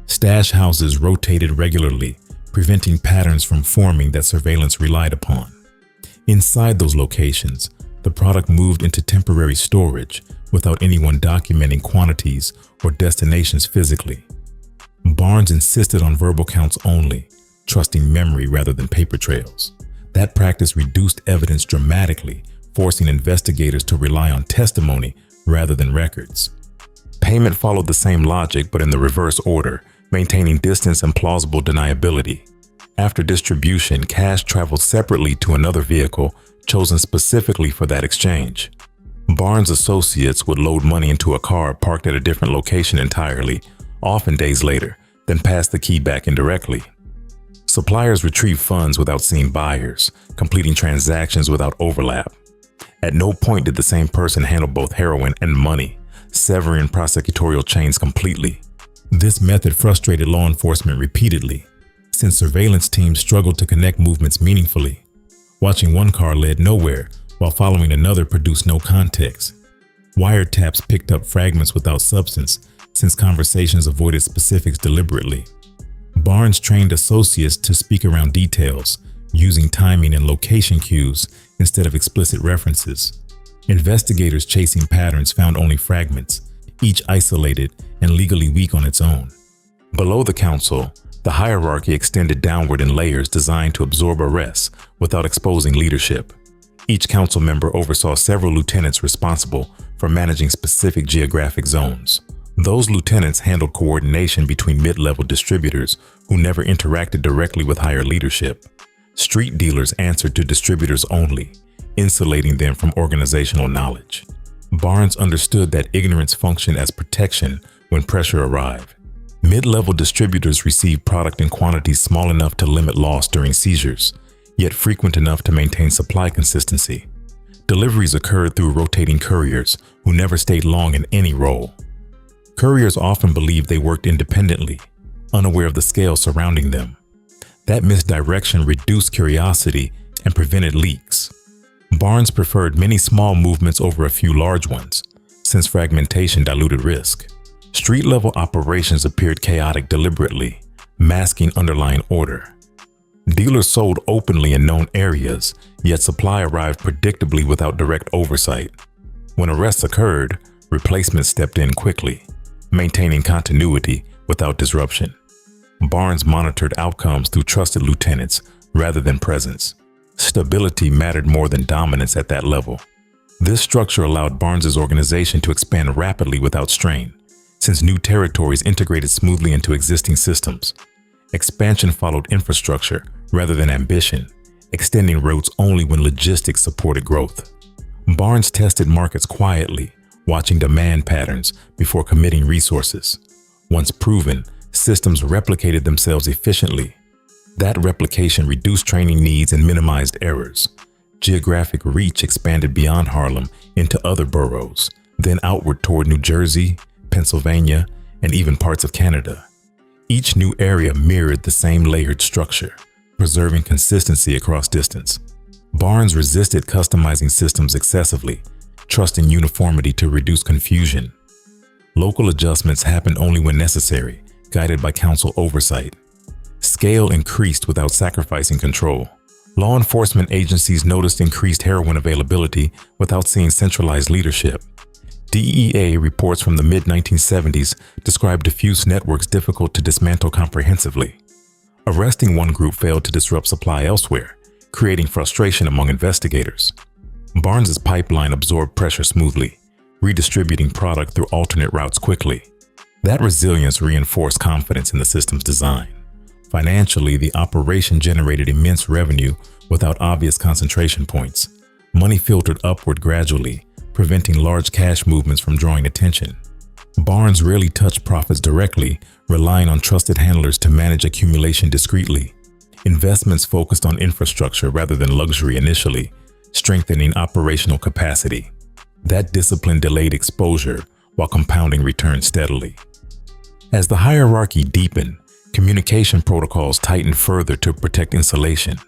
Stash houses rotated regularly, preventing patterns from forming that surveillance relied upon. Inside those locations, the product moved into temporary storage without anyone documenting quantities or destinations physically. Barnes insisted on verbal counts only, trusting memory rather than paper trails. That practice reduced evidence dramatically, forcing investigators to rely on testimony rather than records. Payment followed the same logic but in the reverse order, maintaining distance and plausible deniability. After distribution, cash traveled separately to another vehicle chosen specifically for that exchange. Barnes associates would load money into a car parked at a different location entirely, often days later, then pass the key back indirectly. Suppliers retrieved funds without seeing buyers, completing transactions without overlap. At no point did the same person handle both heroin and money, severing prosecutorial chains completely. This method frustrated law enforcement repeatedly, since surveillance teams struggled to connect movements meaningfully. Watching one car led nowhere, while following another produced no context. Wiretaps picked up fragments without substance, since conversations avoided specifics deliberately. Barnes trained associates to speak around details, using timing and location cues instead of explicit references. Investigators chasing patterns found only fragments, each isolated and legally weak on its own. Below the council, the hierarchy extended downward in layers designed to absorb arrests without exposing leadership. Each council member oversaw several lieutenants responsible for managing specific geographic zones. Those lieutenants handled coordination between mid-level distributors who never interacted directly with higher leadership. Street dealers answered to distributors only, insulating them from organizational knowledge. Barnes understood that ignorance functioned as protection when pressure arrived. Mid-level distributors received product in quantities small enough to limit loss during seizures, yet frequent enough to maintain supply consistency. Deliveries occurred through rotating couriers who never stayed long in any role. Couriers often believed they worked independently, unaware of the scale surrounding them. That misdirection reduced curiosity and prevented leaks. Barnes preferred many small movements over a few large ones, since fragmentation diluted risk. Street-level operations appeared chaotic deliberately, masking underlying order. Dealers sold openly in known areas, yet supply arrived predictably without direct oversight. When arrests occurred, Replacements stepped in quickly, maintaining continuity without disruption. Barnes monitored outcomes through trusted lieutenants rather than presence. Stability mattered more than dominance at that level. This structure allowed Barnes's organization to expand rapidly without strain, since new territories integrated smoothly into existing systems. Expansion followed infrastructure rather than ambition, extending routes only when logistics supported growth. Barnes tested markets quietly, watching demand patterns before committing resources. Once proven, systems replicated themselves efficiently. That replication reduced training needs and minimized errors. Geographic reach expanded beyond Harlem into other boroughs, then outward toward New Jersey, Pennsylvania, and even parts of Canada. Each new area mirrored the same layered structure, preserving consistency across distance. Barnes resisted customizing systems excessively, trusting uniformity to reduce confusion. Local adjustments happened only when necessary, guided by council oversight. Scale increased without sacrificing control. Law enforcement agencies noticed increased heroin availability without seeing centralized leadership. DEA reports from the mid-1970s described diffuse networks difficult to dismantle comprehensively. Arresting one group failed to disrupt supply elsewhere, creating frustration among investigators. Barnes's pipeline absorbed pressure smoothly, redistributing product through alternate routes quickly. That resilience reinforced confidence in the system's design. Financially, the operation generated immense revenue without obvious concentration points. Money filtered upward gradually, preventing large cash movements from drawing attention. Barnes rarely touched profits directly, relying on trusted handlers to manage accumulation discreetly. Investments focused on infrastructure rather than luxury initially, strengthening operational capacity. That discipline delayed exposure while compounding returns steadily. As the hierarchy deepened, communication protocols tightened further to protect insulation.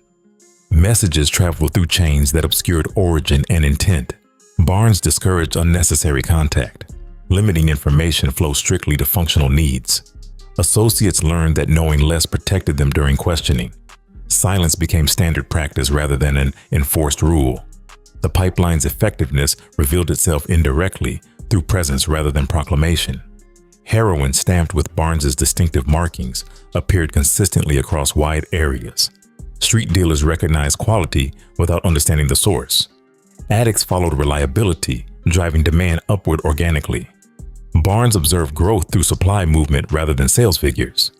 Messages traveled through chains that obscured origin and intent. Barnes discouraged unnecessary contact, limiting information flow strictly to functional needs. Associates learned that knowing less protected them during questioning. Silence became standard practice rather than an enforced rule. The pipeline's effectiveness revealed itself indirectly through presence rather than proclamation. Heroin stamped with Barnes's distinctive markings appeared consistently across wide areas. Street dealers recognized quality without understanding the source. Addicts followed reliability, driving demand upward organically. Barnes observed growth through supply movement rather than sales figures.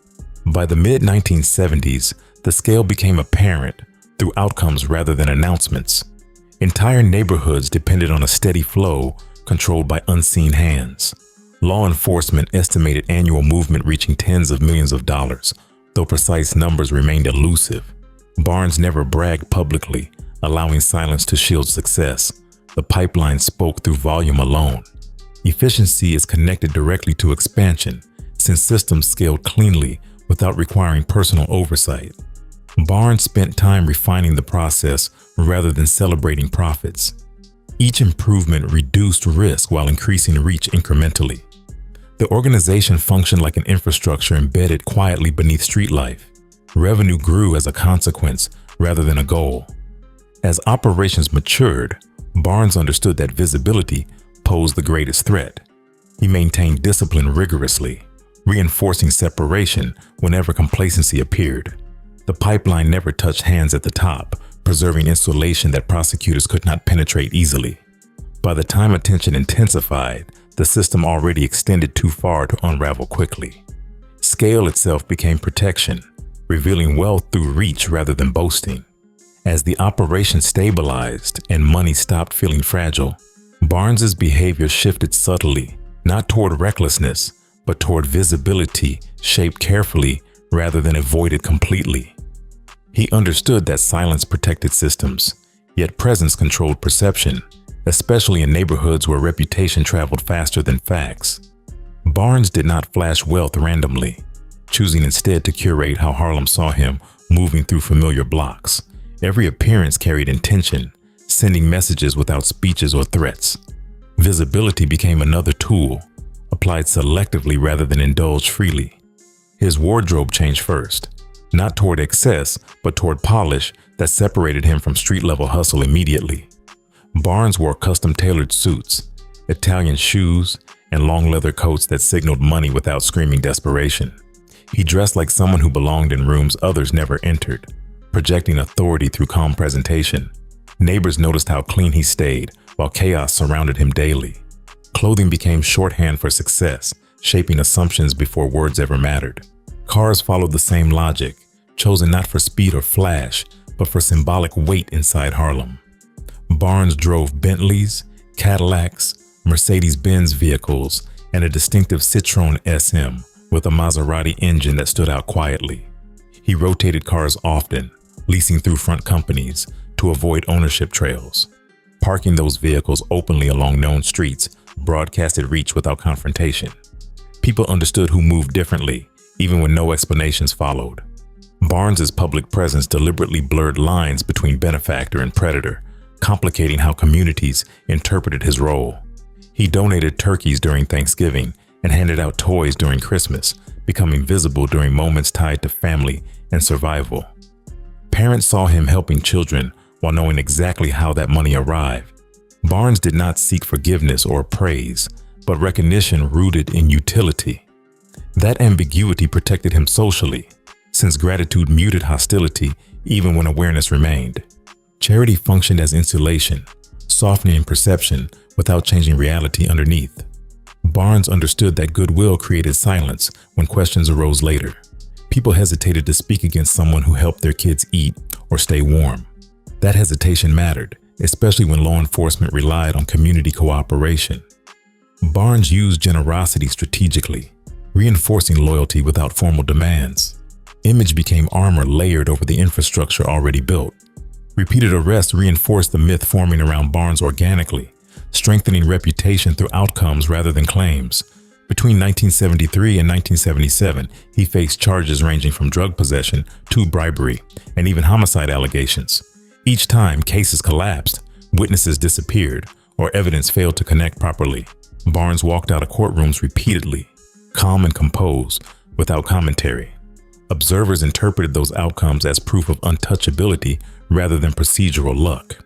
By the mid-1970s, the scale became apparent through outcomes rather than announcements. Entire neighborhoods depended on a steady flow controlled by unseen hands. Law enforcement estimated annual movement reaching tens of millions of dollars, though precise numbers remained elusive. Barnes never bragged publicly, allowing silence to shield success. The pipeline spoke through volume alone. Efficiency is connected directly to expansion, since systems scaled cleanly without requiring personal oversight. Barnes spent time refining the process rather than celebrating profits. Each improvement reduced risk while increasing reach incrementally. The organization functioned like an infrastructure embedded quietly beneath street life. Revenue grew as a consequence rather than a goal. As operations matured, Barnes understood that visibility posed the greatest threat. He maintained discipline rigorously, reinforcing separation whenever complacency appeared. The pipeline never touched hands at the top, preserving insulation that prosecutors could not penetrate easily. By the time attention intensified, the system already extended too far to unravel quickly. Scale itself became protection, revealing wealth through reach rather than boasting. As the operation stabilized and money stopped feeling fragile, Barnes's behavior shifted subtly, not toward recklessness, but toward visibility shaped carefully rather than avoided completely. He understood that silence protected systems, yet presence controlled perception, especially in neighborhoods where reputation traveled faster than facts. Barnes did not flash wealth randomly, choosing instead to curate how Harlem saw him moving through familiar blocks. Every appearance carried intention, sending messages without speeches or threats. Visibility became another tool, applied selectively rather than indulged freely. His wardrobe changed first, not toward excess, but toward polish that separated him from street-level hustle immediately. Barnes wore custom-tailored suits, Italian shoes, and long leather coats that signaled money without screaming desperation. He dressed like someone who belonged in rooms others never entered, projecting authority through calm presentation. Neighbors noticed how clean he stayed, while chaos surrounded him daily. Clothing became shorthand for success, shaping assumptions before words ever mattered. Cars followed the same logic, chosen not for speed or flash, but for symbolic weight inside Harlem. Barnes drove Bentleys, Cadillacs, Mercedes-Benz vehicles, and a distinctive Citroen SM with a Maserati engine that stood out quietly. He rotated cars often, leasing through front companies to avoid ownership trails. Parking those vehicles openly along known streets broadcasted reach without confrontation. People understood who moved differently, even when no explanations followed. Barnes's public presence deliberately blurred lines between benefactor and predator, complicating how communities interpreted his role. He donated turkeys during Thanksgiving and handed out toys during Christmas, becoming visible during moments tied to family and survival. Parents saw him helping children while knowing exactly how that money arrived. Barnes did not seek forgiveness or praise, but recognition rooted in utility. That ambiguity protected him socially, since gratitude muted hostility even when awareness remained. Charity functioned as insulation, softening perception without changing reality underneath. Barnes understood that goodwill created silence when questions arose later. People hesitated to speak against someone who helped their kids eat or stay warm. That hesitation mattered, especially when law enforcement relied on community cooperation. Barnes used generosity strategically, reinforcing loyalty without formal demands. Image became armor layered over the infrastructure already built. Repeated arrests reinforced the myth forming around Barnes organically, strengthening reputation through outcomes rather than claims. Between 1973 and 1977, he faced charges ranging from drug possession to bribery and even homicide allegations. Each time, cases collapsed, witnesses disappeared, or evidence failed to connect properly. Barnes walked out of courtrooms repeatedly, calm and composed, without commentary. Observers interpreted those outcomes as proof of untouchability rather than procedural luck.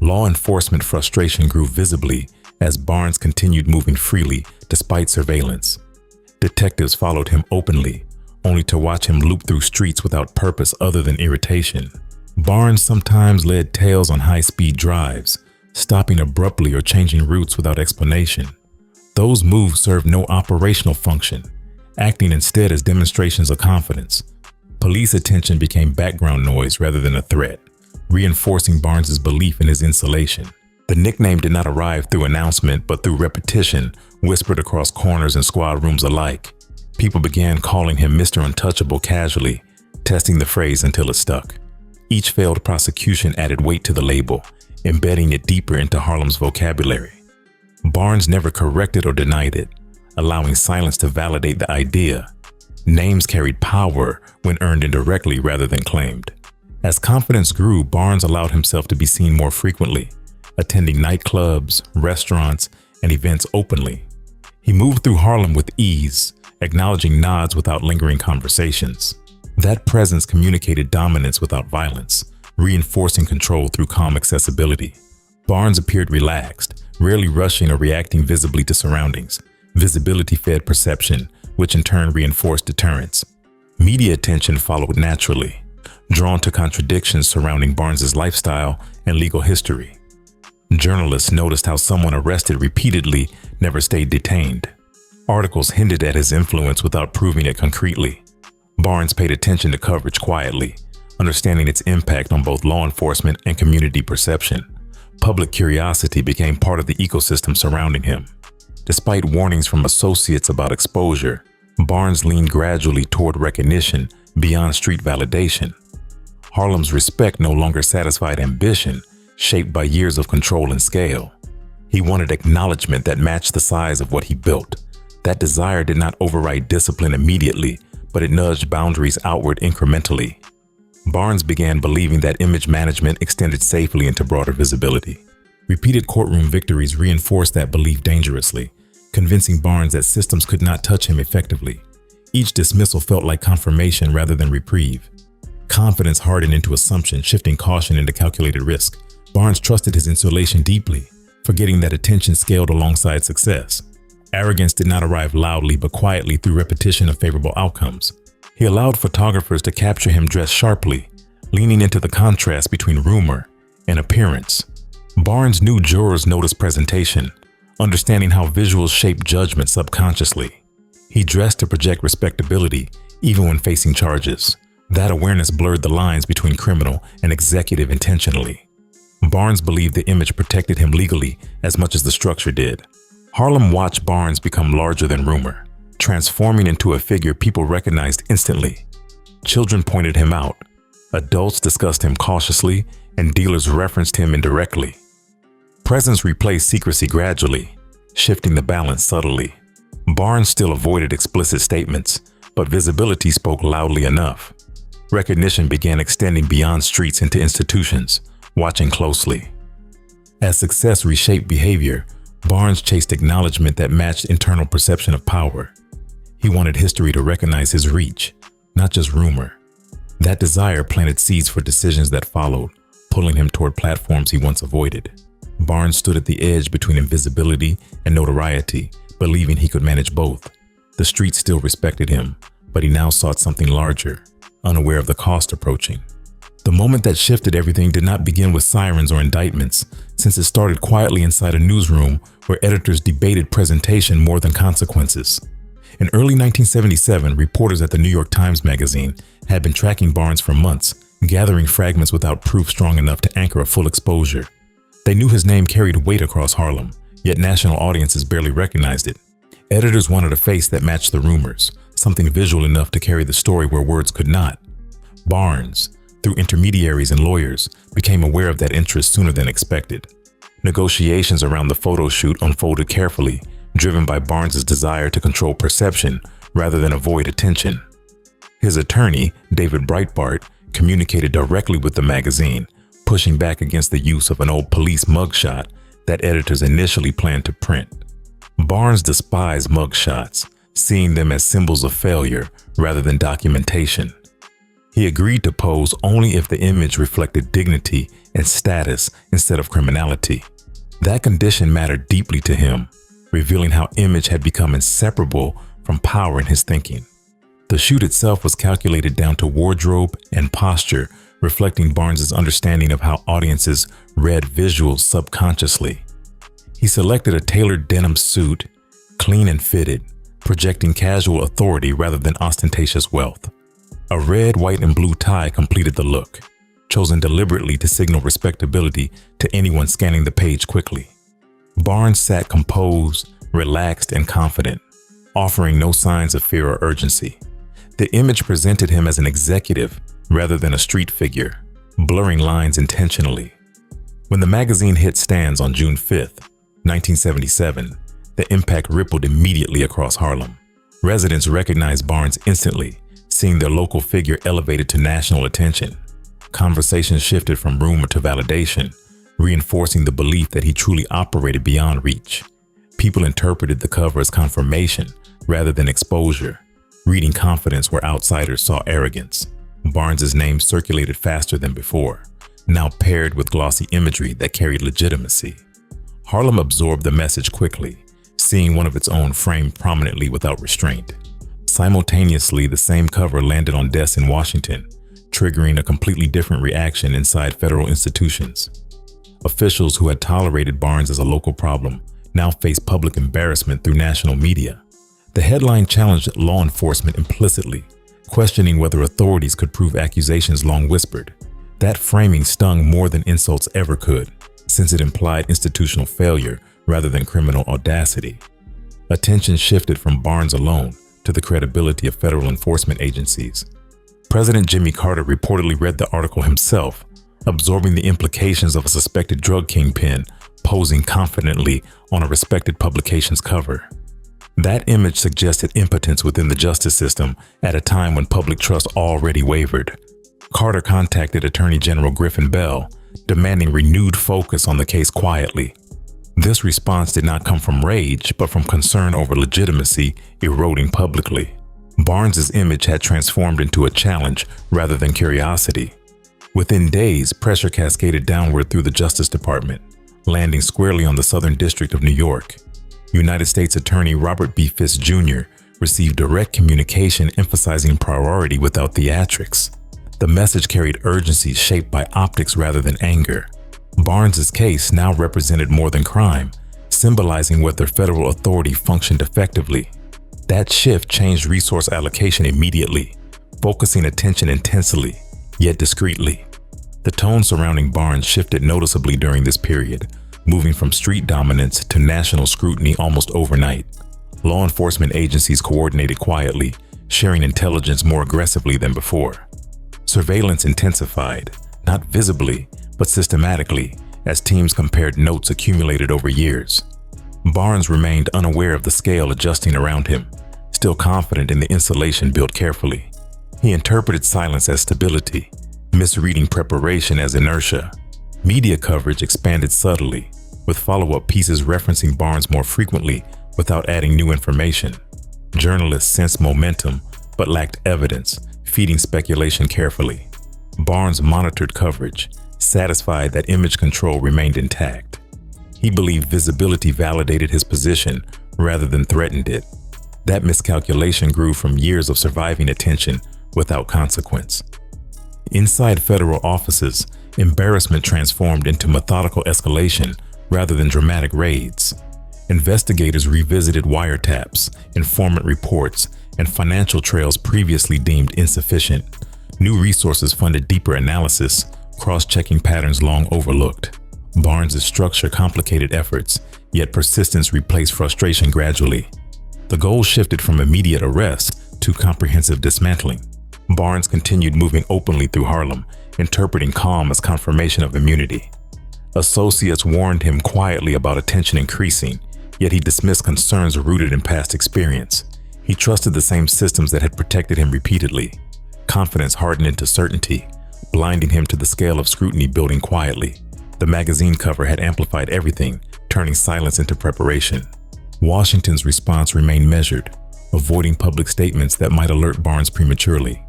Law enforcement frustration grew visibly as Barnes continued moving freely despite surveillance. Detectives followed him openly, only to watch him loop through streets without purpose other than irritation. Barnes sometimes led tales on high-speed drives, stopping abruptly or changing routes without explanation. Those moves served no operational function, acting instead as demonstrations of confidence. Police attention became background noise rather than a threat, reinforcing Barnes's belief in his insulation. The nickname did not arrive through announcement, but through repetition, whispered across corners and squad rooms alike. People began calling him Mr. Untouchable casually, testing the phrase until it stuck. Each failed prosecution added weight to the label, embedding it deeper into Harlem's vocabulary. Barnes never corrected or denied it, allowing silence to validate the idea. Names carried power when earned indirectly rather than claimed. As confidence grew, Barnes allowed himself to be seen more frequently, attending nightclubs, restaurants, and events openly. He moved through Harlem with ease, acknowledging nods without lingering conversations. That presence communicated dominance without violence, reinforcing control through calm accessibility. Barnes appeared relaxed, rarely rushing or reacting visibly to surroundings. Visibility fed perception, which in turn reinforced deterrence. Media attention followed naturally, drawn to contradictions surrounding Barnes's lifestyle and legal history. Journalists noticed how someone arrested repeatedly never stayed detained. Articles hinted at his influence without proving it concretely. Barnes paid attention to coverage quietly, understanding its impact on both law enforcement and community perception. Public curiosity became part of the ecosystem surrounding him. Despite warnings from associates about exposure, Barnes leaned gradually toward recognition beyond street validation. Harlem's respect no longer satisfied ambition, shaped by years of control and scale. He wanted acknowledgement that matched the size of what he built. That desire did not override discipline immediately, but it nudged boundaries outward incrementally. Barnes began believing that image management extended safely into broader visibility. Repeated courtroom victories reinforced that belief dangerously, convincing Barnes that systems could not touch him effectively. Each dismissal felt like confirmation rather than reprieve. Confidence hardened into assumption, shifting caution into calculated risk. Barnes trusted his insulation deeply, forgetting that attention scaled alongside success. Arrogance did not arrive loudly but quietly through repetition of favorable outcomes. He allowed photographers to capture him dressed sharply, leaning into the contrast between rumor and appearance. Barnes knew jurors noticed presentation, understanding how visuals shape judgment subconsciously. He dressed to project respectability even when facing charges. That awareness blurred the lines between criminal and executive intentionally. Barnes believed the image protected him legally as much as the structure did. Harlem watched Barnes become larger than rumor, transforming into a figure people recognized instantly. Children pointed him out, adults discussed him cautiously, and dealers referenced him indirectly. Presence replaced secrecy gradually, shifting the balance subtly. Barnes still avoided explicit statements, but visibility spoke loudly enough. Recognition began extending beyond streets into institutions, watching closely. As success reshaped behavior, Barnes chased acknowledgement that matched internal perception of power. He wanted history to recognize his reach, not just rumor. That desire planted seeds for decisions that followed, pulling him toward platforms he once avoided. Barnes stood at the edge between invisibility and notoriety, believing he could manage both. The streets still respected him, but he now sought something larger, unaware of the cost approaching. The moment that shifted everything did not begin with sirens or indictments, since it started quietly inside a newsroom where editors debated presentation more than consequences. In early 1977, reporters at the New York Times magazine had been tracking Barnes for months, gathering fragments without proof strong enough to anchor a full exposure. They knew his name carried weight across Harlem, yet national audiences barely recognized it. Editors wanted a face that matched the rumors, something visual enough to carry the story where words could not. Barnes, through intermediaries and lawyers, became aware of that interest sooner than expected. Negotiations around the photo shoot unfolded carefully, driven by Barnes's desire to control perception rather than avoid attention. His attorney, David Breitbart, communicated directly with the magazine, pushing back against the use of an old police mugshot that editors initially planned to print. Barnes despised mugshots, seeing them as symbols of failure rather than documentation. He agreed to pose only if the image reflected dignity and status instead of criminality. That condition mattered deeply to him, revealing how image had become inseparable from power in his thinking. The shoot itself was calculated down to wardrobe and posture, reflecting Barnes's understanding of how audiences read visuals subconsciously. He selected a tailored denim suit, clean and fitted, projecting casual authority rather than ostentatious wealth. A red, white, and blue tie completed the look, chosen deliberately to signal respectability to anyone scanning the page quickly. Barnes sat composed, relaxed, and confident, offering no signs of fear or urgency. The image presented him as an executive rather than a street figure, blurring lines intentionally. When the magazine hit stands on June 5th, 1977, the impact rippled immediately across Harlem. Residents recognized Barnes instantly, seeing their local figure elevated to national attention. Conversations shifted from rumor to validation, reinforcing the belief that he truly operated beyond reach. People interpreted the cover as confirmation rather than exposure, reading confidence where outsiders saw arrogance. Barnes's name circulated faster than before, now paired with glossy imagery that carried legitimacy. Harlem absorbed the message quickly, seeing one of its own framed prominently without restraint. Simultaneously, the same cover landed on desks in Washington, triggering a completely different reaction inside federal institutions. Officials who had tolerated Barnes as a local problem now faced public embarrassment through national media. The headline challenged law enforcement implicitly, questioning whether authorities could prove accusations long whispered. That framing stung more than insults ever could, since it implied institutional failure rather than criminal audacity. Attention shifted from Barnes alone to the credibility of federal enforcement agencies. President Jimmy Carter reportedly read the article himself, absorbing the implications of a suspected drug kingpin posing confidently on a respected publication's cover. That image suggested impotence within the justice system at a time when public trust already wavered. Carter contacted Attorney General Griffin Bell, demanding renewed focus on the case quietly. This response did not come from rage, but from concern over legitimacy eroding publicly. Barnes's image had transformed into a challenge rather than curiosity. Within days, pressure cascaded downward through the Justice Department. landing squarely on the Southern District of New York. United States Attorney Robert B. Fisk Jr. received direct communication emphasizing priority without theatrics. The message carried urgency shaped by optics rather than anger. Barnes's case now represented more than crime, symbolizing whether federal authority functioned effectively. That shift changed resource allocation immediately, focusing attention intensely, yet discreetly. The tone surrounding Barnes shifted noticeably during this period, moving from street dominance to national scrutiny almost overnight. Law enforcement agencies coordinated quietly, sharing intelligence more aggressively than before. Surveillance intensified, not visibly, but systematically, as teams compared notes accumulated over years. Barnes remained unaware of the scale adjusting around him, still confident in the insulation built carefully. He interpreted silence as stability, misreading preparation as inertia. Media coverage expanded subtly, with follow-up pieces referencing Barnes more frequently without adding new information. Journalists sensed momentum, but lacked evidence, feeding speculation carefully. Barnes monitored coverage, satisfied that image control remained intact. He believed visibility validated his position rather than threatened it. That miscalculation grew from years of surviving attention without consequence. Inside federal offices, embarrassment transformed into methodical escalation rather than dramatic raids. Investigators revisited wiretaps, informant reports, and financial trails previously deemed insufficient. New resources funded deeper analysis, cross-checking patterns long overlooked. Barnes's structure complicated efforts, yet persistence replaced frustration gradually. The goal shifted from immediate arrest to comprehensive dismantling. Barnes continued moving openly through Harlem, interpreting calm as confirmation of immunity. Associates warned him quietly about attention increasing, yet he dismissed concerns rooted in past experience. He trusted the same systems that had protected him repeatedly. Confidence hardened into certainty, blinding him to the scale of scrutiny building quietly. The magazine cover had amplified everything, turning silence into preparation. Washington's response remained measured, avoiding public statements that might alert Barnes prematurely.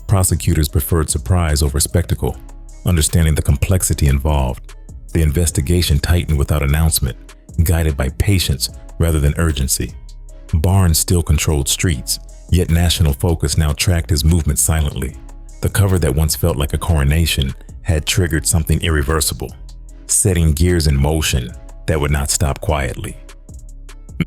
Prosecutors preferred surprise over spectacle, understanding the complexity involved. The investigation tightened without announcement, guided by patience rather than urgency. Barnes still controlled streets, yet national focus now tracked his movements silently. The cover that once felt like a coronation had triggered something irreversible, setting gears in motion that would not stop quietly.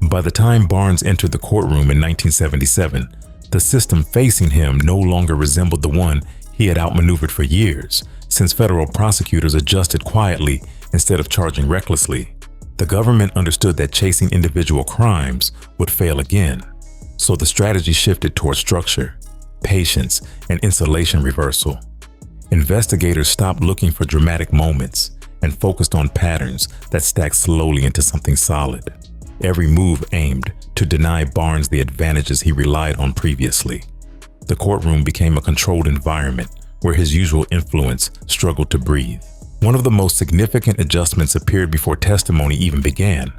By the time Barnes entered the courtroom in 1977, the system facing him no longer resembled the one he had outmaneuvered for years, since federal prosecutors adjusted quietly instead of charging recklessly. The government understood that chasing individual crimes would fail again, so the strategy shifted toward structure, patience, and insulation reversal. Investigators stopped looking for dramatic moments and focused on patterns that stacked slowly into something solid. Every move aimed to deny Barnes the advantages he relied on previously. The courtroom became a controlled environment where his usual influence struggled to breathe. One of the most significant adjustments appeared before testimony even began,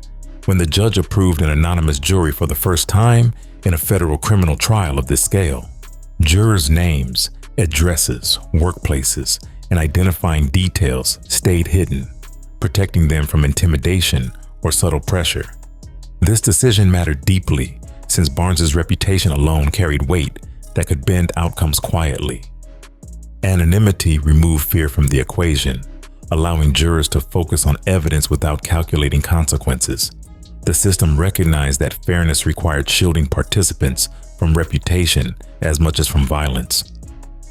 when the judge approved an anonymous jury for the first time in a federal criminal trial of this scale. Jurors' names, addresses, workplaces, and identifying details stayed hidden, protecting them from intimidation or subtle pressure. This decision mattered deeply, since Barnes's reputation alone carried weight that could bend outcomes quietly. Anonymity removed fear from the equation, allowing jurors to focus on evidence without calculating consequences. The system recognized that fairness required shielding participants from reputation as much as from violence.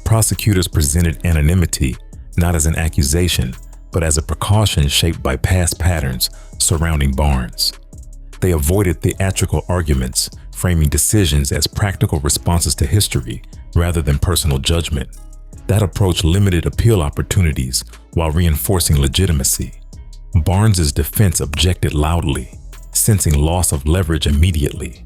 Prosecutors presented anonymity not as an accusation, but as a precaution shaped by past patterns surrounding Barnes. They avoided theatrical arguments, framing decisions as practical responses to history rather than personal judgment. That approach limited appeal opportunities while reinforcing legitimacy. Barnes's defense objected loudly, sensing loss of leverage immediately.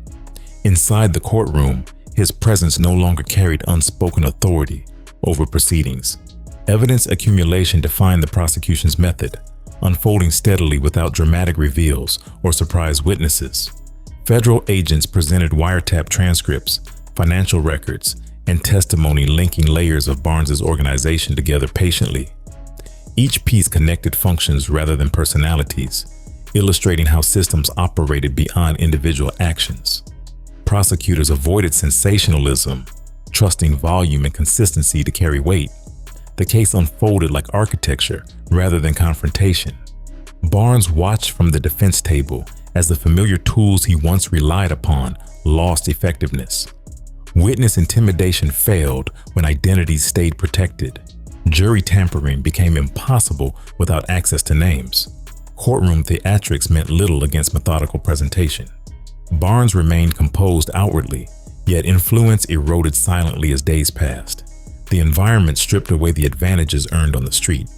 Inside the courtroom, his presence no longer carried unspoken authority over proceedings. Evidence accumulation defined the prosecution's method, unfolding steadily without dramatic reveals or surprise witnesses. Federal agents presented wiretap transcripts, financial records, and testimony linking layers of Barnes's organization together patiently. Each piece connected functions rather than personalities, illustrating how systems operated beyond individual actions. Prosecutors avoided sensationalism, trusting volume and consistency to carry weight. The case unfolded like architecture rather than confrontation. Barnes watched from the defense table as the familiar tools he once relied upon lost effectiveness. Witness intimidation failed when identities stayed protected. Jury tampering became impossible without access to names. Courtroom theatrics meant little against methodical presentation. Barnes remained composed outwardly, yet influence eroded silently as days passed. The environment stripped away the advantages earned on the street.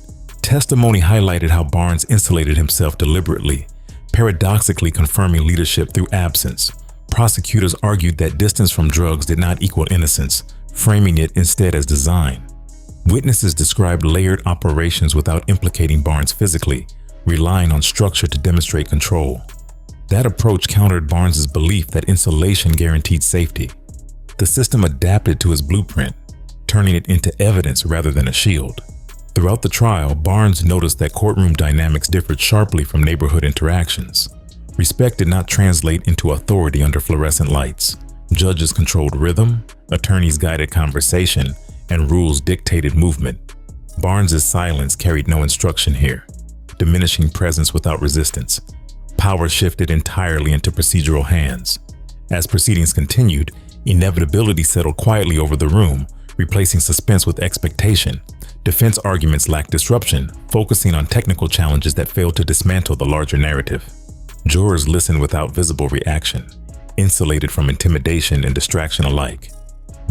Testimony highlighted how Barnes insulated himself deliberately, paradoxically confirming leadership through absence. Prosecutors argued that distance from drugs did not equal innocence, framing it instead as design. Witnesses described layered operations without implicating Barnes physically, relying on structure to demonstrate control. That approach countered Barnes's belief that insulation guaranteed safety. The system adapted to his blueprint, turning it into evidence rather than a shield. Throughout the trial, Barnes noticed that courtroom dynamics differed sharply from neighborhood interactions. Respect did not translate into authority under fluorescent lights. Judges controlled rhythm, attorneys guided conversation, and rules dictated movement. Barnes's silence carried no instruction here, diminishing presence without resistance. Power shifted entirely into procedural hands. As proceedings continued, inevitability settled quietly over the room, replacing suspense with expectation. Defense arguments lacked disruption, focusing on technical challenges that failed to dismantle the larger narrative. Jurors listened without visible reaction, insulated from intimidation and distraction alike.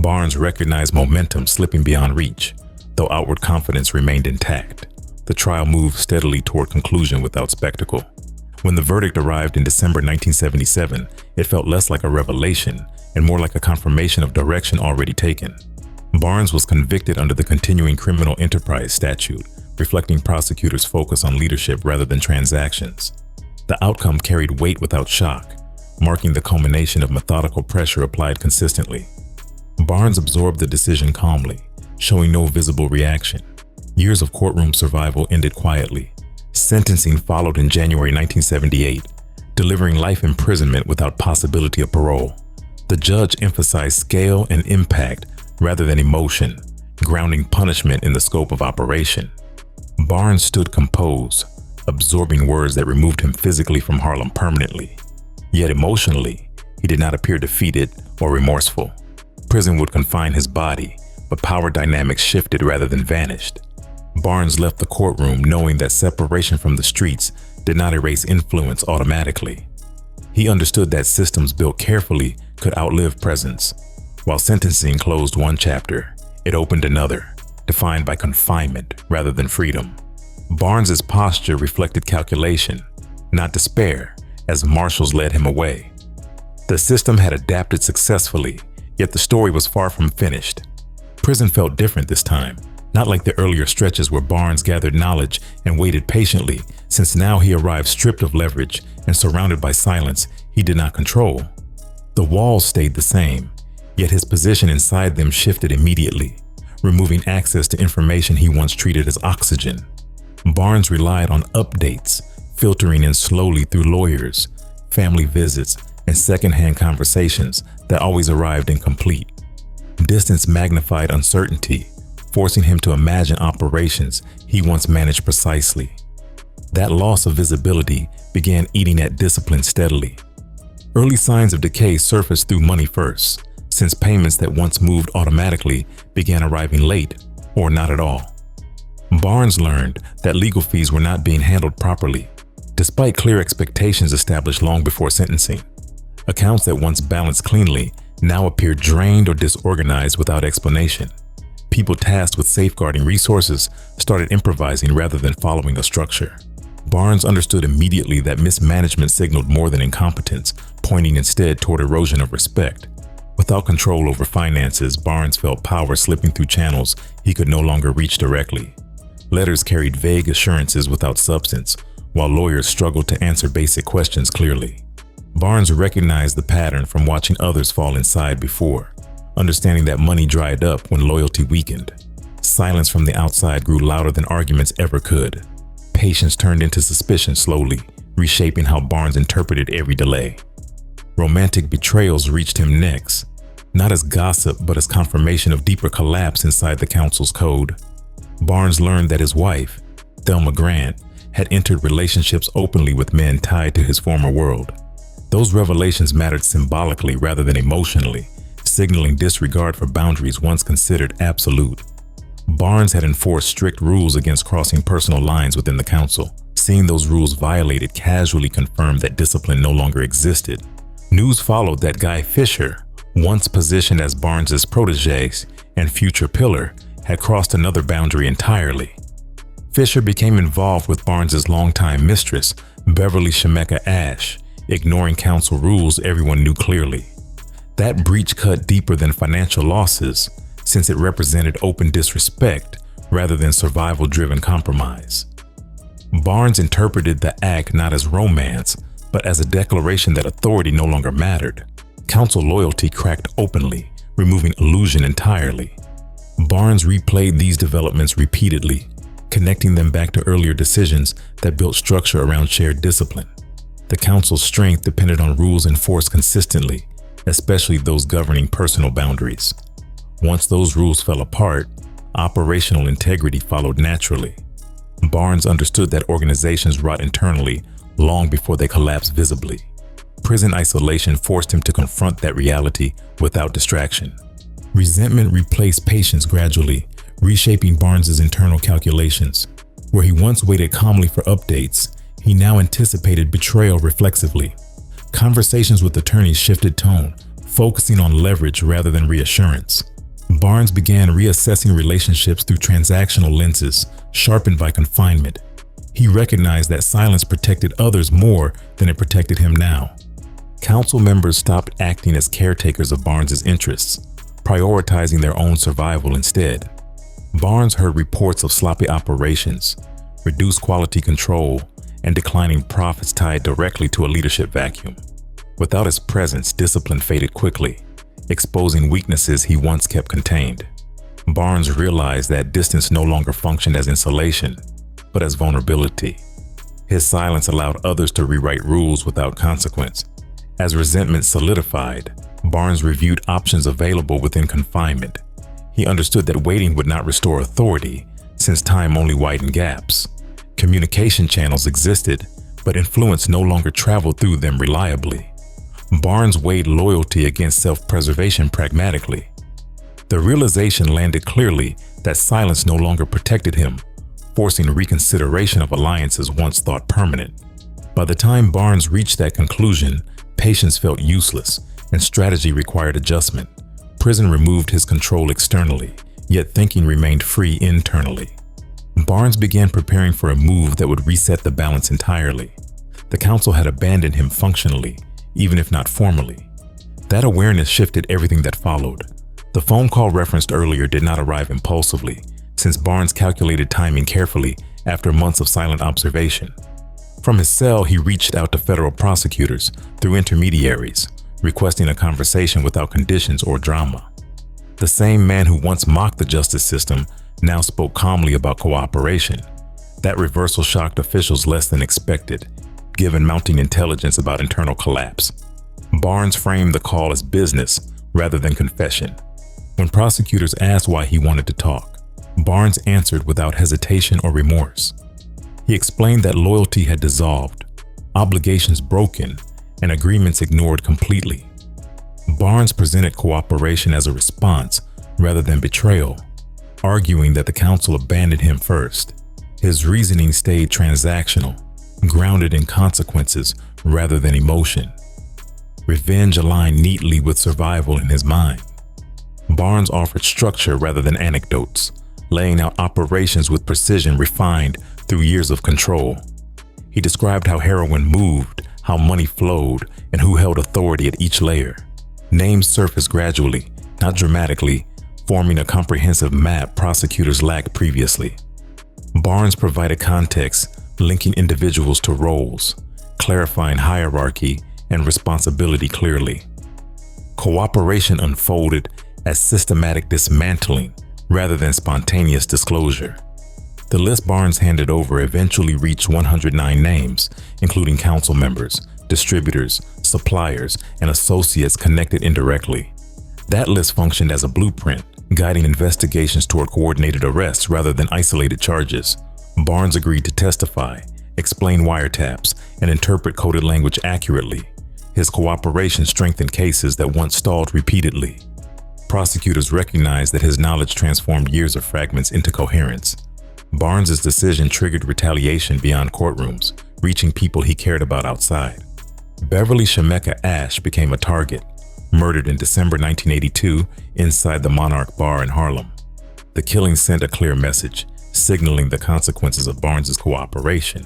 Barnes recognized momentum slipping beyond reach, though outward confidence remained intact. The trial moved steadily toward conclusion without spectacle. When the verdict arrived in December 1977, it felt less like a revelation and more like a confirmation of direction already taken. Barnes was convicted under the Continuing Criminal Enterprise statute, reflecting prosecutors' focus on leadership rather than transactions. The outcome carried weight without shock, marking the culmination of methodical pressure applied consistently. Barnes absorbed the decision calmly, showing no visible reaction. Years of courtroom survival ended quietly. Sentencing followed in January 1978, delivering life imprisonment without possibility of parole. The judge emphasized scale and impact rather than emotion, grounding punishment in the scope of operation. Barnes stood composed, absorbing words that removed him physically from Harlem permanently. Yet emotionally, he did not appear defeated or remorseful. Prison would confine his body, but power dynamics shifted rather than vanished. Barnes left the courtroom knowing that separation from the streets did not erase influence automatically. He understood that systems built carefully could outlive presence. While sentencing closed one chapter, it opened another, defined by confinement rather than freedom. Barnes's posture reflected calculation, not despair, as marshals led him away. The system had adapted successfully, yet the story was far from finished. Prison felt different this time, not like the earlier stretches where Barnes gathered knowledge and waited patiently, since now he arrived stripped of leverage and surrounded by silence he did not control. The walls stayed the same, yet his position inside them shifted immediately, removing access to information he once treated as oxygen. Barnes relied on updates, filtering in slowly through lawyers, family visits, and secondhand conversations that always arrived incomplete. Distance magnified uncertainty, forcing him to imagine operations he once managed precisely. That loss of visibility began eating at discipline steadily. Early signs of decay surfaced through money first, since payments that once moved automatically began arriving late or not at all. Barnes learned that legal fees were not being handled properly, despite clear expectations established long before sentencing. Accounts that once balanced cleanly now appeared drained or disorganized without explanation. People tasked with safeguarding resources started improvising rather than following a structure. Barnes understood immediately that mismanagement signaled more than incompetence, pointing instead toward erosion of respect. Without control over finances, Barnes felt power slipping through channels he could no longer reach directly. Letters carried vague assurances without substance, while lawyers struggled to answer basic questions clearly. Barnes recognized the pattern from watching others fall inside before, understanding that money dried up when loyalty weakened. silence from the outside grew louder than arguments ever could. Patience turned into suspicion slowly, reshaping how Barnes interpreted every delay. Romantic betrayals reached him next, not as gossip but as confirmation of deeper collapse inside the council's code. Barnes learned that his wife, Thelma Grant, had entered relationships openly with men tied to his former world. Those revelations mattered symbolically rather than emotionally, signaling disregard for boundaries once considered absolute. Barnes had enforced strict rules against crossing personal lines within the council. Seeing those rules violated casually confirmed that discipline no longer existed. News followed that Guy Fisher, once positioned as Barnes's protege and future pillar, had crossed another boundary entirely. Fisher became involved with Barnes's longtime mistress, Beverly Shemeka Ash, ignoring council rules everyone knew clearly. That breach cut deeper than financial losses, since it represented open disrespect rather than survival-driven compromise. Barnes interpreted the act not as romance, but as a declaration that authority no longer mattered. Council loyalty cracked openly, removing illusion entirely. Barnes replayed these developments repeatedly, connecting them back to earlier decisions that built structure around shared discipline. The council's strength depended on rules enforced consistently, especially those governing personal boundaries. Once those rules fell apart, operational integrity followed naturally. Barnes understood that organizations rot internally long before they collapse visibly. Prison isolation forced him to confront that reality without distraction. Resentment replaced patience gradually, reshaping Barnes's internal calculations. Where he once waited calmly for updates, he now anticipated betrayal reflexively. Conversations with attorneys shifted tone, focusing on leverage rather than reassurance. Barnes began reassessing relationships through transactional lenses, sharpened by confinement. He recognized that silence protected others more than it protected him now. Council members stopped acting as caretakers of Barnes's interests, prioritizing their own survival instead. Barnes heard reports of sloppy operations, reduced quality control, and declining profits tied directly to a leadership vacuum. Without his presence, discipline faded quickly, exposing weaknesses he once kept contained. Barnes realized that distance no longer functioned as insulation, but as vulnerability. His silence allowed others to rewrite rules without consequence. As resentment solidified, Barnes reviewed options available within confinement. He understood that waiting would not restore authority, since time only widened gaps. Communication channels existed, but influence no longer traveled through them reliably. Barnes weighed loyalty against self-preservation pragmatically. The realization landed clearly that silence no longer protected him, forcing reconsideration of alliances once thought permanent. By the time Barnes reached that conclusion, patience felt useless, and strategy required adjustment. Prison removed his control externally, yet thinking remained free internally. Barnes began preparing for a move that would reset the balance entirely. The council had abandoned him functionally, even if not formally. That awareness shifted everything that followed. The phone call referenced earlier did not arrive impulsively, since Barnes calculated timing carefully after months of silent observation. From his cell, he reached out to federal prosecutors through intermediaries, requesting a conversation without conditions or drama. The same man who once mocked the justice system now spoke calmly about cooperation. That reversal shocked officials less than expected, given mounting intelligence about internal collapse. Barnes framed the call as business rather than confession. When prosecutors asked why he wanted to talk, Barnes answered without hesitation or remorse. He explained that loyalty had dissolved, obligations broken, and agreements ignored completely. Barnes presented cooperation as a response rather than betrayal, arguing that the council abandoned him first. His reasoning stayed transactional, grounded in consequences rather than emotion. Revenge aligned neatly with survival in his mind. Barnes offered structure rather than anecdotes, laying out operations with precision refined through years of control. He described how heroin moved, how money flowed, and who held authority at each layer. Names surfaced gradually, not dramatically, forming a comprehensive map prosecutors lacked previously. Barnes provided context, linking individuals to roles, clarifying hierarchy and responsibility clearly. Cooperation unfolded as systematic dismantling rather than spontaneous disclosure. The list Barnes handed over eventually reached 109 names, including council members, distributors, suppliers, and associates connected indirectly. That list functioned as a blueprint, guiding investigations toward coordinated arrests rather than isolated charges. Barnes agreed to testify, explain wiretaps, and interpret coded language accurately. His cooperation strengthened cases that once stalled repeatedly. Prosecutors recognized that his knowledge transformed years of fragments into coherence. Barnes's decision triggered retaliation beyond courtrooms, reaching people he cared about outside. Beverly Shemeka Ash became a target, murdered in December 1982 inside the Monarch Bar in Harlem. The killing sent a clear message, signaling the consequences of Barnes's cooperation.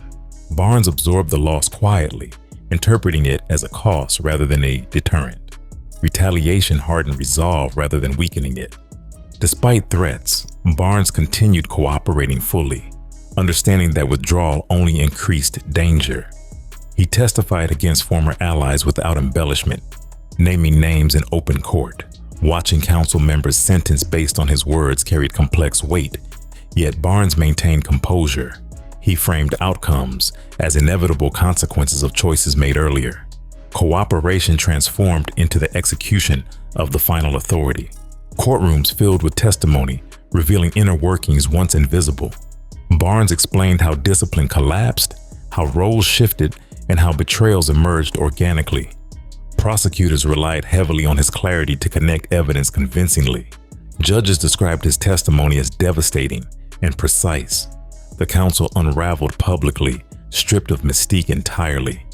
Barnes absorbed the loss quietly, interpreting it as a cost rather than a deterrent. Retaliation hardened resolve rather than weakening it. Despite threats, Barnes continued cooperating fully, understanding that withdrawal only increased danger. He testified against former allies without embellishment, naming names in open court. Watching council members sentenced based on his words carried complex weight, yet Barnes maintained composure. He framed outcomes as inevitable consequences of choices made earlier. Cooperation transformed into the execution of the final authority. Courtrooms filled with testimony, revealing inner workings once invisible. Barnes explained how discipline collapsed, how roles shifted, and how betrayals emerged organically. Prosecutors relied heavily on his clarity to connect evidence convincingly. Judges described his testimony as devastating and precise. The counsel unraveled publicly, stripped of mystique entirely.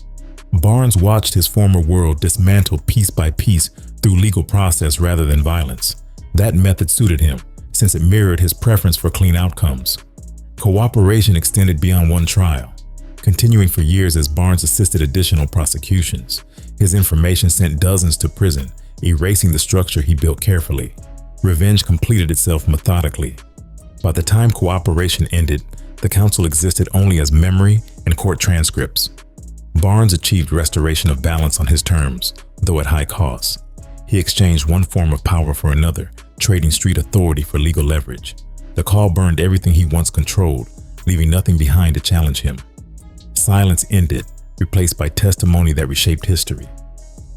Barnes watched his former world dismantle piece by piece through legal process rather than violence. That method suited him, since it mirrored his preference for clean outcomes. Cooperation extended beyond one trial, continuing for years as Barnes assisted additional prosecutions. His information sent dozens to prison, erasing the structure he built carefully. Revenge completed itself methodically. By the time cooperation ended, the counsel existed only as memory and court transcripts. Barnes achieved restoration of balance on his terms, though at high cost. He exchanged one form of power for another, trading street authority for legal leverage. The call burned everything he once controlled, leaving nothing behind to challenge him. Silence ended, replaced by testimony that reshaped history.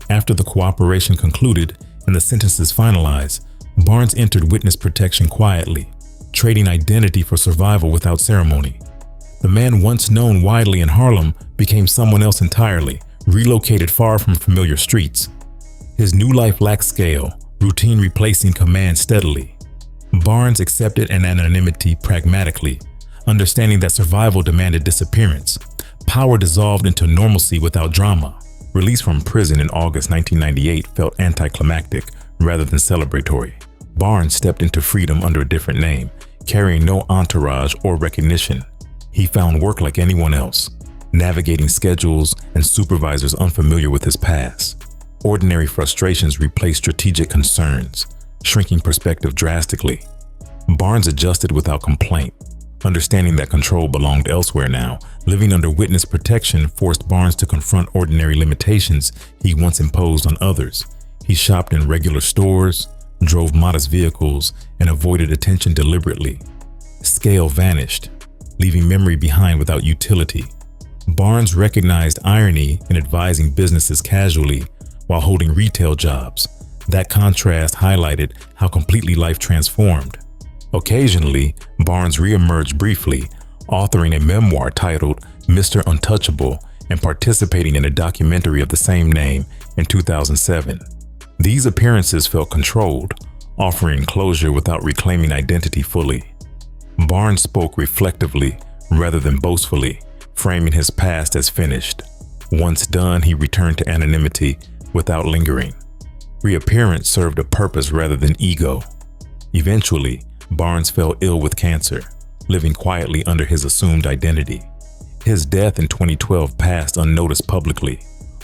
After the cooperation concluded and the sentences finalized, Barnes entered witness protection quietly, trading identity for survival without ceremony. The man once known widely in Harlem became someone else entirely, relocated far from familiar streets. His new life lacked scale, routine replacing command steadily. Barnes accepted an anonymity pragmatically, understanding that survival demanded disappearance. Power dissolved into normalcy without drama. Release from prison in August 1998 felt anticlimactic rather than celebratory. Barnes stepped into freedom under a different name, carrying no entourage or recognition. He found work like anyone else, navigating schedules and supervisors unfamiliar with his past. Ordinary frustrations replaced strategic concerns, shrinking perspective drastically. Barnes adjusted without complaint, understanding that control belonged elsewhere now. Living under witness protection forced Barnes to confront ordinary limitations he once imposed on others. He shopped in regular stores, drove modest vehicles, and avoided attention deliberately. Scale vanished, leaving memory behind without utility. Barnes recognized irony in advising businesses casually while holding retail jobs. That contrast highlighted how completely life transformed. Occasionally, Barnes re-emerged briefly, authoring a memoir titled Mr. Untouchable and participating in a documentary of the same name in 2007. These appearances felt controlled, offering closure without reclaiming identity fully. Barnes spoke reflectively rather than boastfully, framing his past as finished. Once done, he returned to anonymity without lingering. Reappearance served a purpose rather than ego. Eventually, Barnes fell ill with cancer, living quietly under his assumed identity. His death in 2012 passed unnoticed publicly,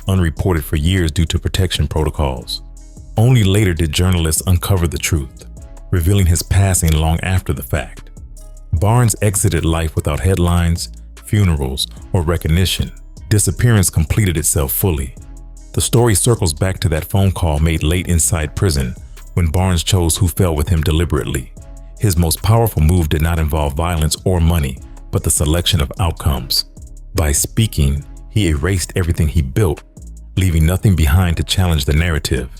unreported for years due to protection protocols. Only later did journalists uncover the truth, revealing his passing long after the fact. Barnes exited life without headlines, funerals, or recognition. Disappearance completed itself fully. The story circles back to that phone call made late inside prison when Barnes chose who fell with him deliberately. His most powerful move did not involve violence or money, but the selection of outcomes. By speaking, he erased everything he built, leaving nothing behind to challenge the narrative.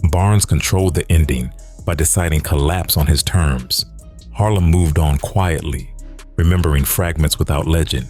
Barnes controlled the ending by deciding collapse on his terms. Harlem moved on quietly, remembering fragments without legend.